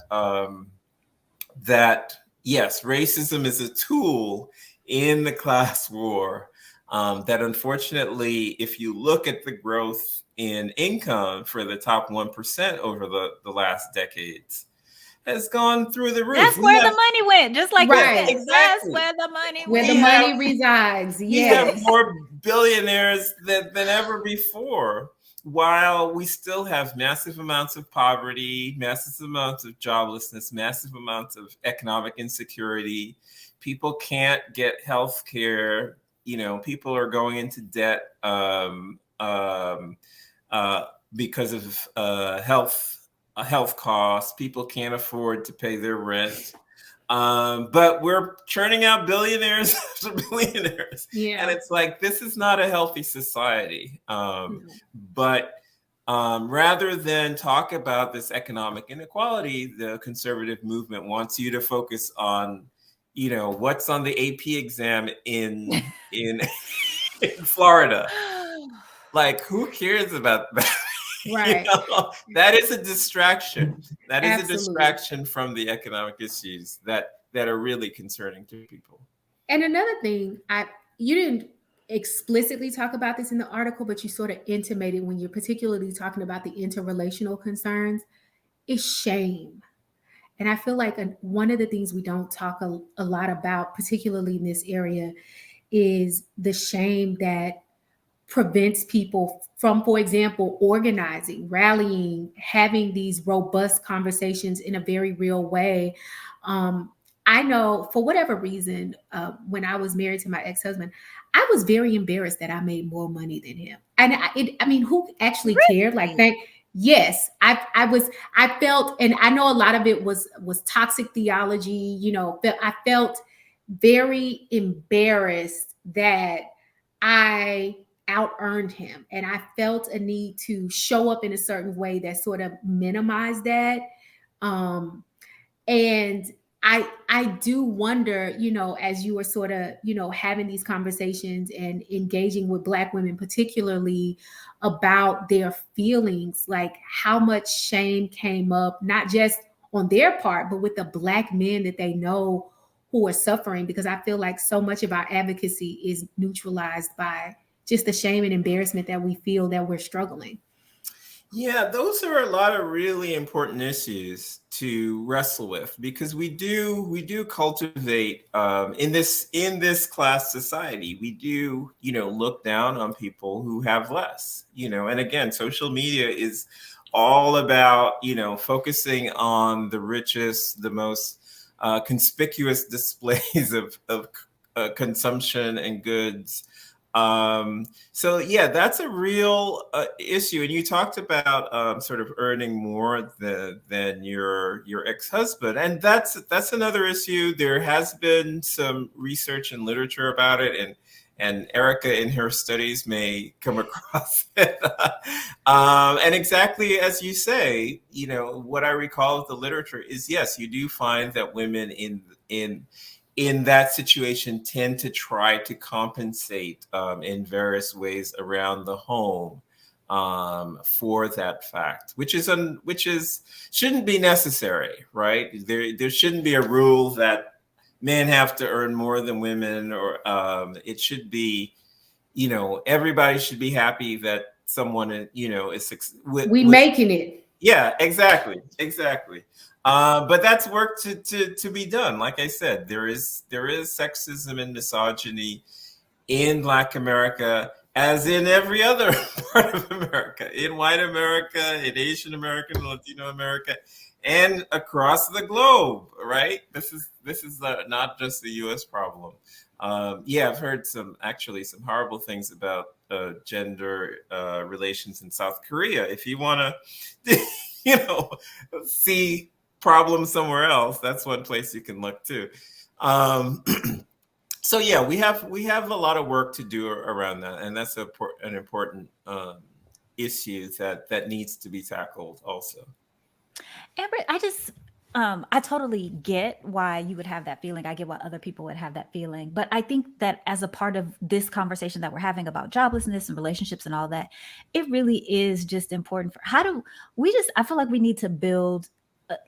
that yes, racism is a tool in the class war. That unfortunately, if you look at the growth in income for the top 1% over the last decades, has gone through the roof.
That's where the money went, just like
right.
You said.
Exactly.
That's where the money
where
went.
the money resides.
We have more billionaires than ever before, while we still have massive amounts of poverty, massive amounts of joblessness, massive amounts of economic insecurity. People can't get health care. People are going into debt because of health costs. People can't afford to pay their rent. But we're churning out billionaires after billionaires. And it's like, this is not a healthy society. But rather than talk about this economic inequality, the conservative movement wants you to focus on what's on the AP exam in Florida. Like, who cares about that?
Right.
That is a distraction. That is
Absolutely.
a distraction from the economic issues that are really concerning to people.
And another thing, you didn't explicitly talk about this in the article, but you sort of intimated when you're particularly talking about the interrelational concerns, is shame. And I feel like one of the things we don't talk a lot about, particularly in this area, is the shame that prevents people from, for example, organizing, rallying, having these robust conversations in a very real way. I know for whatever reason, when I was married to my ex-husband, I was very embarrassed that I made more money than him. And I mean, who actually cared? Like, yes, I felt, and I know a lot of it was toxic theology, I felt very embarrassed that I out-earned him. And I felt a need to show up in a certain way that sort of minimized that. And I do wonder, as you were sort of, having these conversations and engaging with Black women, particularly about their feelings, like how much shame came up, not just on their part, but with the Black men that they know who are suffering, because I feel like so much of our advocacy is neutralized by just the shame and embarrassment that we feel that we're struggling.
Yeah, those are a lot of really important issues to wrestle with, because we do cultivate in this class society. We do, look down on people who have less, and again, social media is all about, focusing on the richest, the most conspicuous displays of consumption and goods. So yeah, that's a real issue. And you talked about sort of earning more than your ex-husband, and that's another issue. There has been some research and literature about it, and Erika in her studies may come across it. And exactly as you say, what I recall of the literature is, yes, you do find that women in that situation tend to try to compensate in various ways around the home for that fact, which shouldn't be necessary, right? There shouldn't be a rule that men have to earn more than women, or it should be, everybody should be happy that someone, is
we making it.
Yeah, exactly. But that's work to be done. Like I said, there is sexism and misogyny in Black America, as in every other part of America, in white America, in Asian America, in Latino America, and across the globe. Right? This is not just the U.S. problem. Yeah, I've heard some horrible things about gender relations in South Korea. If you want to, see problems somewhere else, that's one place you can look too. So yeah, we have a lot of work to do around that, and that's an important issue that needs to be tackled also.
Amber, I totally get why you would have that feeling. I get why other people would have that feeling. But I think that as a part of this conversation that we're having about joblessness and relationships and all that, it really is just important I feel like we need to build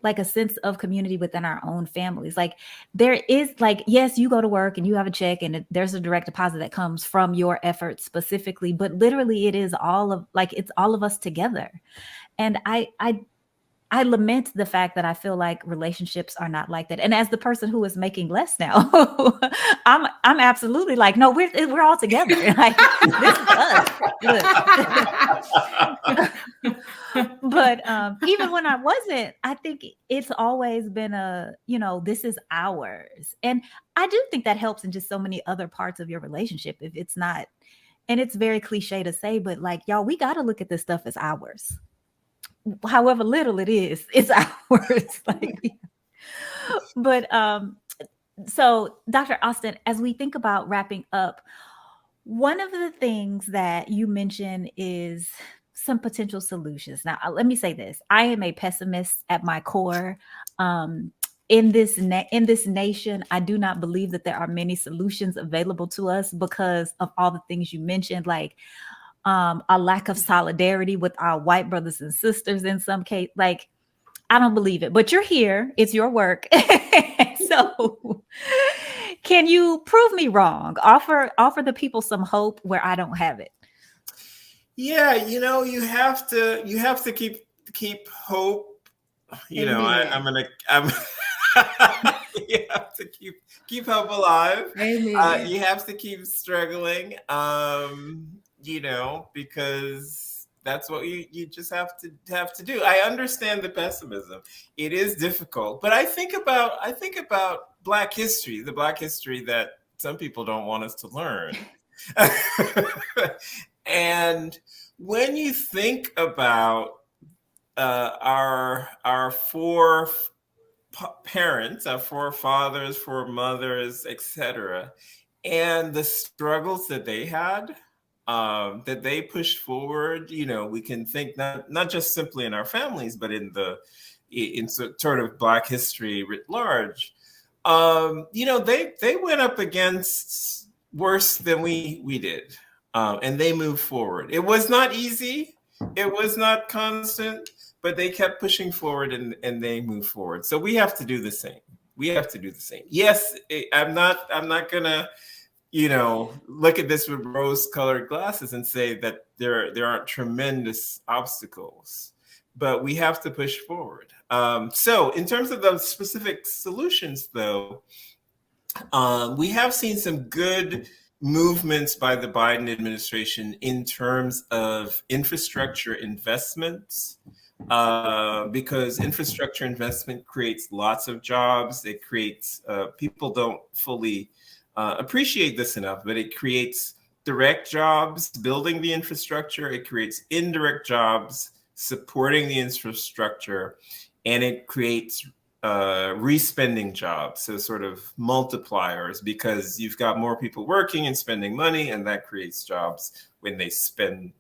like a sense of community within our own families. Like there is yes, you go to work and you have a check and there's a direct deposit that comes from your efforts specifically, but literally it's all of us together. And I lament the fact that I feel like relationships are not like that. And as the person who is making less now, I'm absolutely like, no, we're all together. Like this is us. But even when I wasn't, I think it's always been this is ours. And I do think that helps in just so many other parts of your relationship. If it's not, and it's very cliche to say, but like, y'all, we got to look at this stuff as ours. However little it is, it's ours. But so Dr. Austin, as we think about wrapping up, one of the things that you mentioned is some potential solutions. Now, let me say this: I am a pessimist at my core. In this nation, I do not believe that there are many solutions available to us because of all the things you mentioned, like a lack of solidarity with our white brothers and sisters in some case. Like, I don't believe it, but you're here. It's your work. So can you prove me wrong? Offer the people some hope where I don't have it.
Yeah, you have to keep hope. You have to keep hope alive.
Amen.
You have to keep struggling. Because that's what you just have to do. I understand the pessimism. It is difficult, but I think about Black history, the Black history that some people don't want us to learn. And when you think about our four parents, our forefathers, foremothers, etc., and the struggles that they had, that they pushed forward, we can think not just simply in our families, but in sort of Black history writ large. They went up against worse than we did, and they moved forward. It was not easy, it was not constant, but they kept pushing forward and they moved forward. So we have to do the same. Yes, I'm not gonna look at this with rose-colored glasses and say that there aren't tremendous obstacles, but we have to push forward. So in terms of the specific solutions, though, we have seen some good movements by the Biden administration in terms of infrastructure investments, because infrastructure investment creates lots of jobs. It creates, people don't fully appreciate this enough, but it creates direct jobs building the infrastructure. It creates indirect jobs supporting the infrastructure, and it creates respending jobs, so sort of multipliers, because you've got more people working and spending money, and that creates jobs when they spend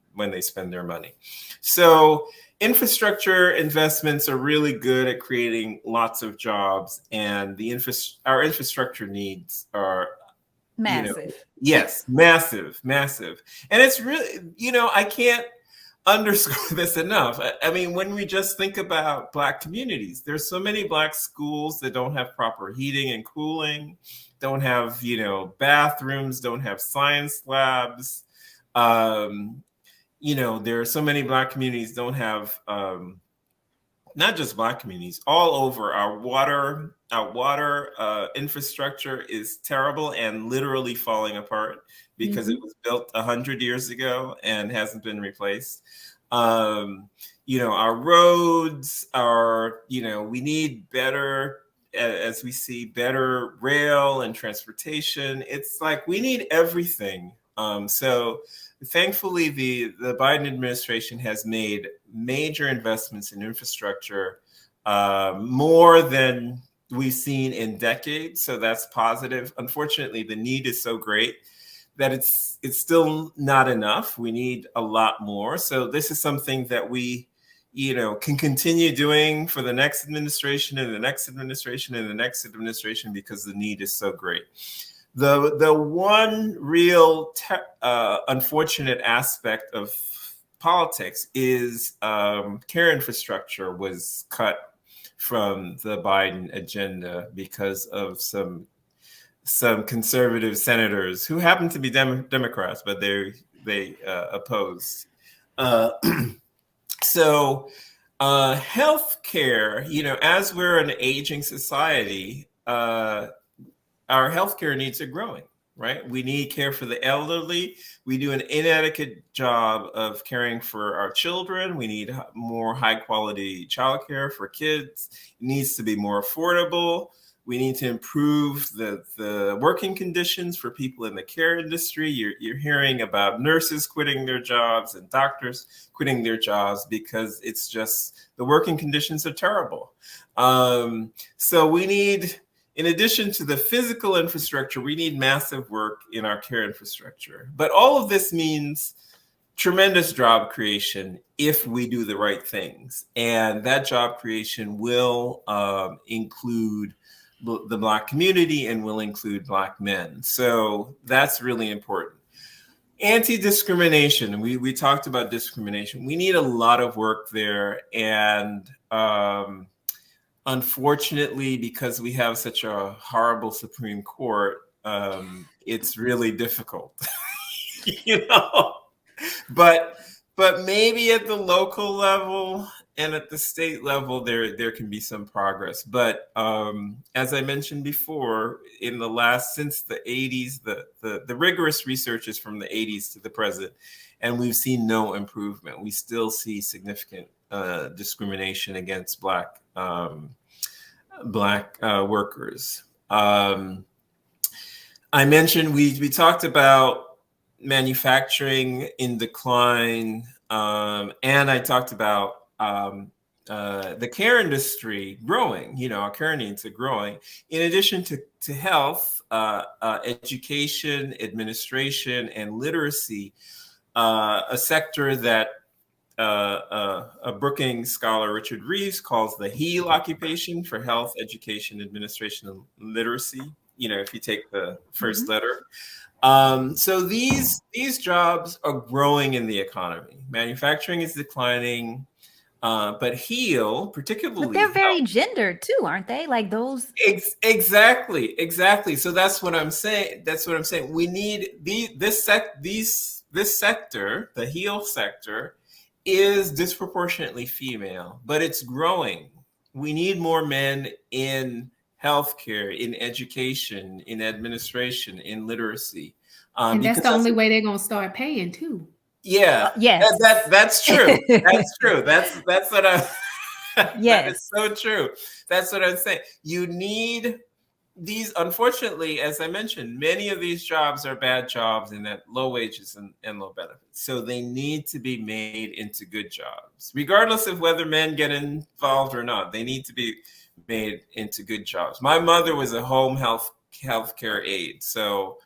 their money. So infrastructure investments are really good at creating lots of jobs, and our infrastructure needs are
Massive.
yes, massive, massive. And it's really, I can't underscore this enough. I mean, when we just think about Black communities, there's so many Black schools that don't have proper heating and cooling, don't have, bathrooms, don't have science labs. There are so many Black communities don't have, not just Black communities, all over. Our water infrastructure is terrible and literally falling apart because it was built 100 years ago and hasn't been replaced. Our roads are, we need better, as we see, better rail and transportation. It's like we need everything. So thankfully, the Biden administration has made major investments in infrastructure, more than we've seen in decades. So that's positive. Unfortunately, the need is so great that it's still not enough. We need a lot more. So this is something that we, can continue doing for the next administration and the next administration and the next administration, because the need is so great. The one real unfortunate aspect of politics is care infrastructure was cut from the Biden agenda because of some conservative senators who happen to be Democrats, but they opposed. So healthcare, as we're an aging society, our healthcare needs are growing, right? We need care for the elderly. We do an inadequate job of caring for our children. We need more high quality childcare for kids. It needs to be more affordable. We need to improve the working conditions for people in the care industry. You're hearing about nurses quitting their jobs and doctors quitting their jobs because it's just the working conditions are terrible. So we need, in addition to the physical infrastructure, we need massive work in our care infrastructure. But all of this means tremendous job creation if we do the right things. And that job creation will include the Black community and will include Black men. So that's really important. Anti-discrimination. We talked about discrimination. We need a lot of work there. And unfortunately, because we have such a horrible Supreme Court, it's really difficult, But maybe at the local level and at the state level, there can be some progress. But as I mentioned before, since the 80s, the rigorous research is from the 80s to the present, and we've seen no improvement. We still see significant discrimination against Black workers. I mentioned we talked about manufacturing in decline, and I talked about the care industry growing. Our care needs are growing. In addition to health, education, administration, and literacy, a sector that a Brookings scholar, Richard Reeves, calls the HEAL occupation for health, education, administration, and literacy. If you take the first letter. So these jobs are growing in the economy. Manufacturing is declining, but HEAL, particularly,
but they're very gendered too, aren't they? Like those.
Exactly. So that's what I'm saying. We need this sector, the HEAL sector, is disproportionately female, but it's growing. We need more men in healthcare, in education, in administration, in literacy.
And that's
because
the only way they're gonna start paying too.
yeah,
Yes.
that's true. That's true. That's what I. That
Yes.
is so true. That's what I'm saying. You need these. Unfortunately, as I mentioned, many of these jobs are bad jobs and at low wages and low benefits. So they need to be made into good jobs, regardless of whether men get involved or not. They need to be made into good jobs. My mother was a home healthcare aide, so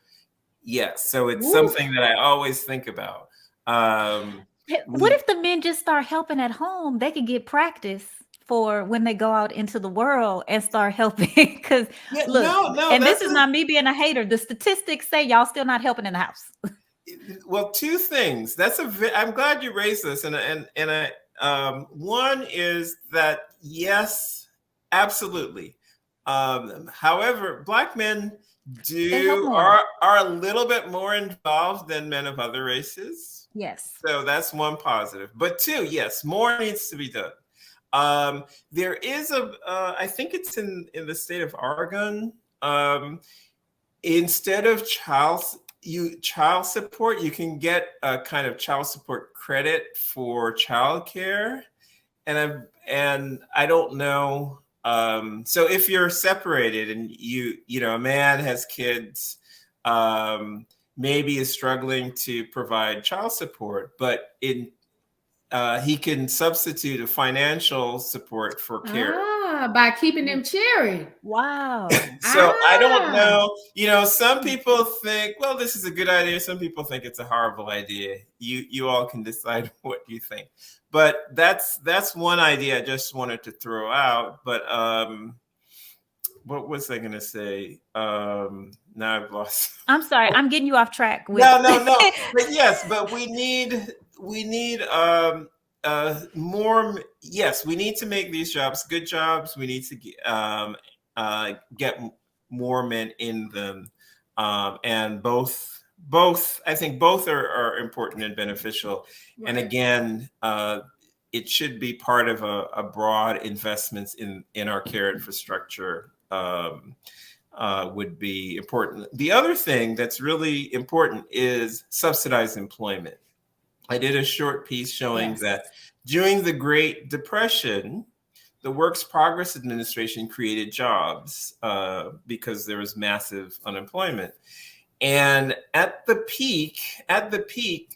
yes, so it's something
Woof.
that I always think about.
What
We
if the men just start helping at home? They could get practice for when they go out into the world and start helping. Because
yeah,
look,
no,
and this
that's
is
a
not me being a hater. The statistics say y'all still not helping in the house.
well, two things. I'm glad you raised this, and I one is that yes, absolutely. However, Black men
They help
do
more.
are a little bit more involved than men of other races.
Yes.
So that's one positive. But two, yes, more needs to be done. There is I think it's in the state of Oregon. Instead of child support, you can get a kind of child support credit for childcare, and I don't know. So if you're separated and a man has kids, maybe is struggling to provide child support, but he can substitute a financial support for care.
By keeping them cheering.
Wow.
So I don't
Ah.
know. Some people think, well, this is a good idea. Some people think it's a horrible idea. You all can decide what you think. But that's one idea I just wanted to throw out. But what was I going to say? Now I've lost.
I'm sorry. I'm getting you off track with
No. But yes, but we need more. Yes, we need to make these jobs good jobs. We need to get more men in them, and both I think both are important and beneficial. And
Right.
again, it should be part of a broad investments in our care infrastructure. Would be important. The other thing that's really important is subsidized employment. I did a short piece showing
yes.
that during the Great Depression, the Works Progress Administration created jobs because there was massive unemployment. And at the peak, the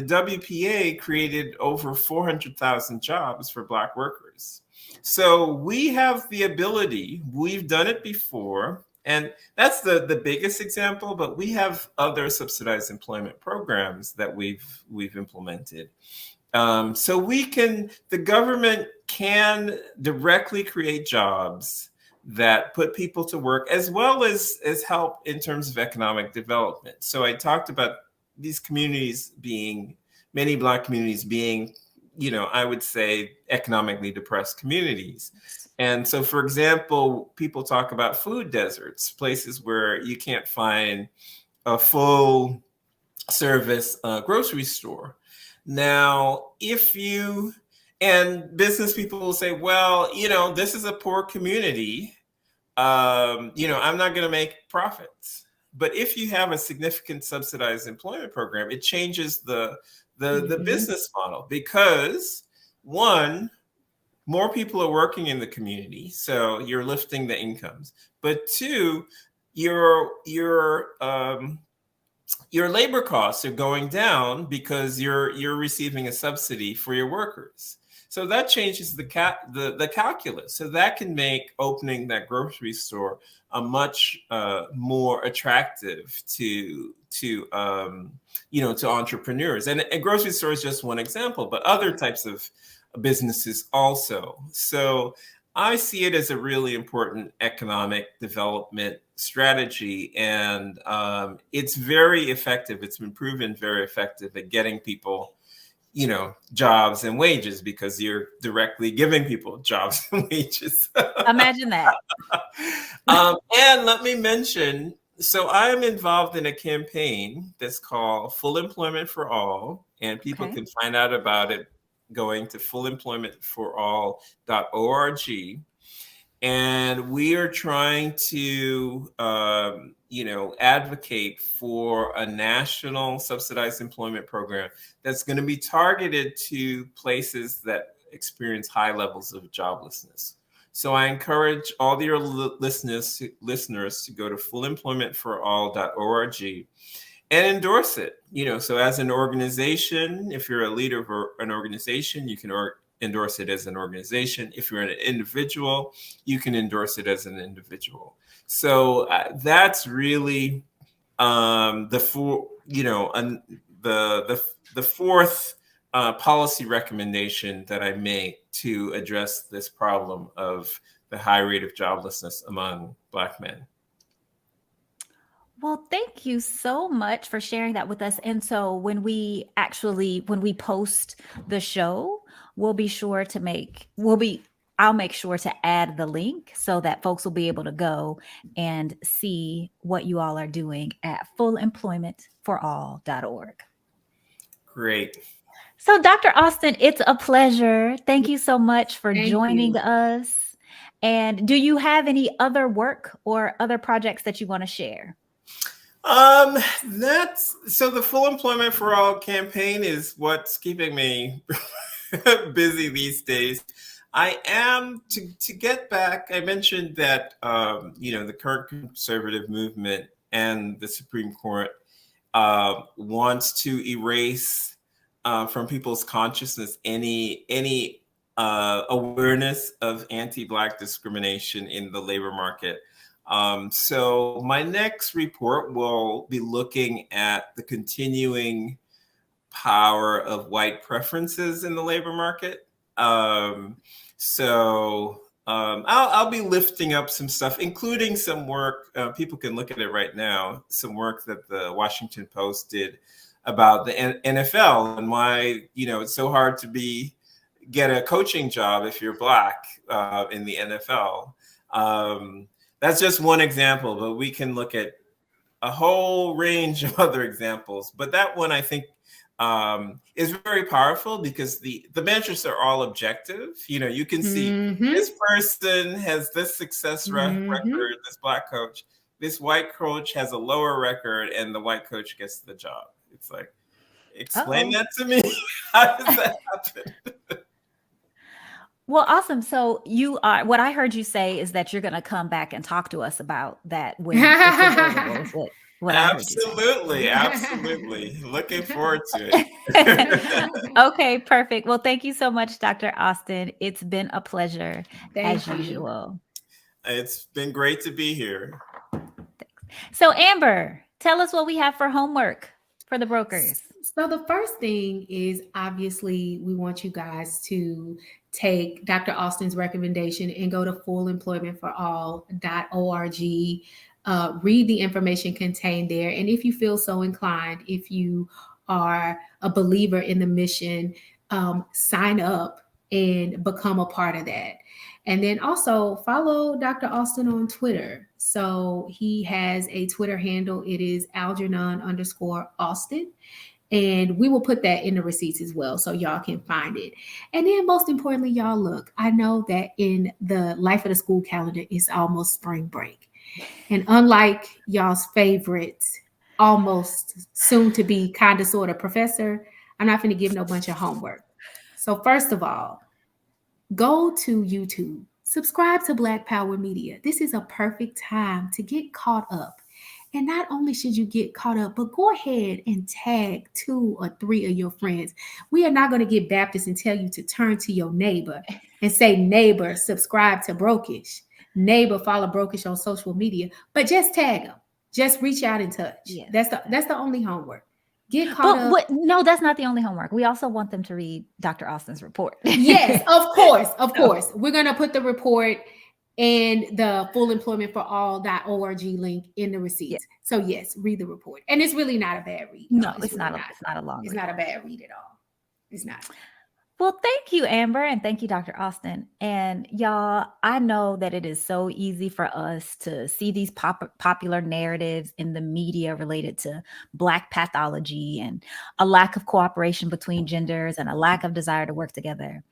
WPA created over 400,000 jobs for Black workers. So we have the ability, we've done it before, and that's the biggest example, but we have other subsidized employment programs that we've implemented. So the government can directly create jobs that put people to work as well as help in terms of economic development. So I talked about these communities many Black communities being, I would say economically depressed communities. And so, for example, people talk about food deserts, places where you can't find a full service grocery store. Now, and business people will say, well, this is a poor community. I'm not going to make profits. But if you have a significant subsidized employment program, it changes the business model because one, more people are working in the community, so you're lifting the incomes. But two, your labor costs are going down because you're receiving a subsidy for your workers. So that changes the calculus. So that can make opening that grocery store a much more attractive to entrepreneurs. And a grocery store is just one example, but other types of businesses also. So I see it as a really important economic development strategy, and it's very effective. It's been proven very effective at getting people, jobs and wages because you're directly giving people jobs and wages.
Imagine that.
And let me mention, so I am involved in a campaign that's called Full Employment for All, and people
Okay.
can find out about it going to fullemploymentforall.org. And we are trying to, advocate for a national subsidized employment program that's going to be targeted to places that experience high levels of joblessness. So I encourage all your listeners to go to fullemploymentforall.org and endorse it. So as an organization, if you're a leader of an organization, you can endorse it as an organization. If you're an individual, you can endorse it as an individual. So that's really the fourth policy recommendation that I make to address this problem of the high rate of joblessness among Black men.
Well, thank you so much for sharing that with us. And so when we post the show, I'll make sure to add the link so that folks will be able to go and see what you all are doing at fullemploymentforall.org.
Great.
So Dr. Austin, it's a pleasure. Thank you so much for joining us. And do you have any other work or other projects that you want to share?
So the Full Employment for All campaign is what's keeping me busy these days. I am to get back. I mentioned that the current conservative movement and the Supreme Court wants to erase from people's consciousness any awareness of anti-Black discrimination in the labor market. So my next report will be looking at the continuing power of white preferences in the labor market. I'll be lifting up some stuff, including some work. People can look at it right now. Some work that the Washington Post did about the NFL and why it's so hard to get a coaching job if you're Black in the NFL. That's just one example, but we can look at a whole range of other examples. But that one, I think, is very powerful because the measures are all objective. You can see this person has this success record, this Black coach, this white coach has a lower record, and the white coach gets the job. It's like, explain that to me. How does that happen?
Well, awesome. So what I heard you say is that you're going to come back and talk to us about that when it's available.
Absolutely. Looking forward to it.
Okay, perfect. Well, thank you so much, Dr. Austin. It's been a pleasure as usual.
It's been great to be here.
Thanks. So Amber, tell us what we have for homework for the brokers.
So the first thing is, obviously, we want you guys to take Dr. Austin's recommendation and go to fullemploymentforall.org. Read the information contained there. And if you feel so inclined, if you are a believer in the mission, sign up and become a part of that. And then also follow Dr. Austin on Twitter. So he has a Twitter handle. It is Algernon_Austin. And we will put that in the receipts as well, so y'all can find it. And then most importantly, y'all, look, I know that in the life of the school calendar, it's almost spring break. And unlike y'all's favorite, almost soon to be kind of sort of professor, I'm not going to give no bunch of homework. So first of all, go to YouTube, subscribe to Black Power Media. This is a perfect time to get caught up. And not only should you get caught up, but go ahead and tag 2 or 3 of your friends. We are not going to get Baptist and tell you to turn to your neighbor and say, neighbor, subscribe to Brokish. Neighbor, follow Brokish on social media. But just tag them. Just reach out and touch. Yeah. That's the only homework. Get caught up.
No, that's not the only homework. We also want them to read Dr. Austin's report.
Yes, of course. We're going to put the report and the fullemploymentforall.org link in the receipts. Yeah. So yes, read the report. And it's really not a bad read.
No, it's not a long read.
It's not a bad read at all. It's not.
Well, thank you, Amber, and thank you, Dr. Austin. And y'all, I know that it is so easy for us to see these popular narratives in the media related to Black pathology and a lack of cooperation between genders and a lack of desire to work together.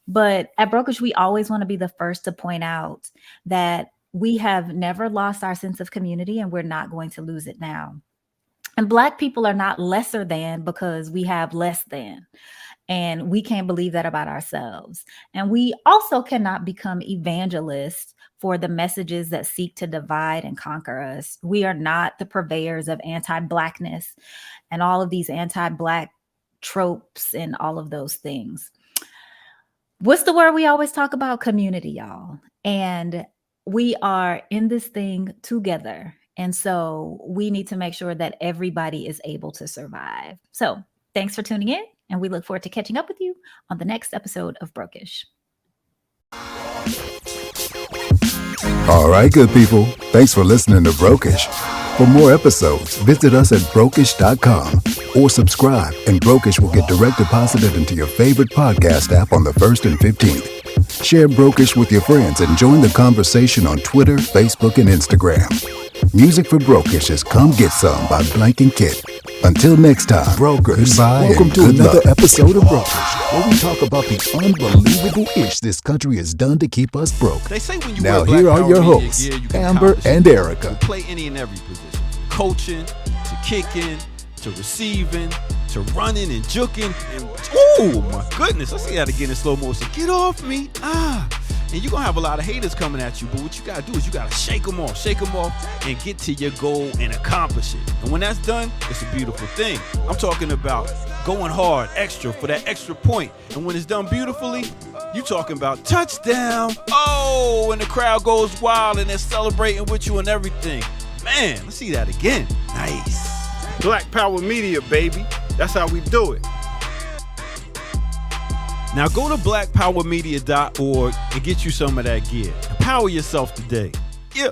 But at Brokish, we always want to be the first to point out that we have never lost our sense of community and we're not going to lose it now. And Black people are not lesser than because we have less than. And we can't believe that about ourselves. And we also cannot become evangelists for the messages that seek to divide and conquer us. We are not the purveyors of anti-Blackness and all of these anti-Black tropes and all of those things. What's the word we always talk about? Community, y'all. And we are in this thing together. And so we need to make sure that everybody is able to survive. So thanks for tuning in. And we look forward to catching up with you on the next episode of Brokish.
All right, good people. Thanks for listening to Brokish. For more episodes, visit us at brokish.com or subscribe, and Brokish will get direct deposited into your favorite podcast app on the 1st and 15th. Share Brokish with your friends and join the conversation on Twitter, Facebook, and Instagram. Music for Brokish is Come Get Some by Blank and Kit. Until next time, brokers, welcome to another episode of Brokish, where we talk about the unbelievable ish this country has done to keep us broke.
They say when you
now
wear
here
Black
are
Power
your
Media
hosts,
gear, you can
Amber
accomplish
and
anything.
Erika.
You can play any and every position. Coaching, to kicking, to receiving, to running and juking. And oh my goodness, let's see that again in slow motion. Get off me. And you're going to have a lot of haters coming at you, but what you got to do is you got to shake them off, and get to your goal and accomplish it. And when that's done, it's a beautiful thing. I'm talking about going hard, extra, for that extra point. And when it's done beautifully, you talking about touchdown. Oh, and the crowd goes wild and they're celebrating with you and everything. Man, let's see that again. Nice.
Black Power Media, baby. That's how we do it.
Now go to blackpowermedia.org and get you some of that gear. Empower yourself today. Yeah.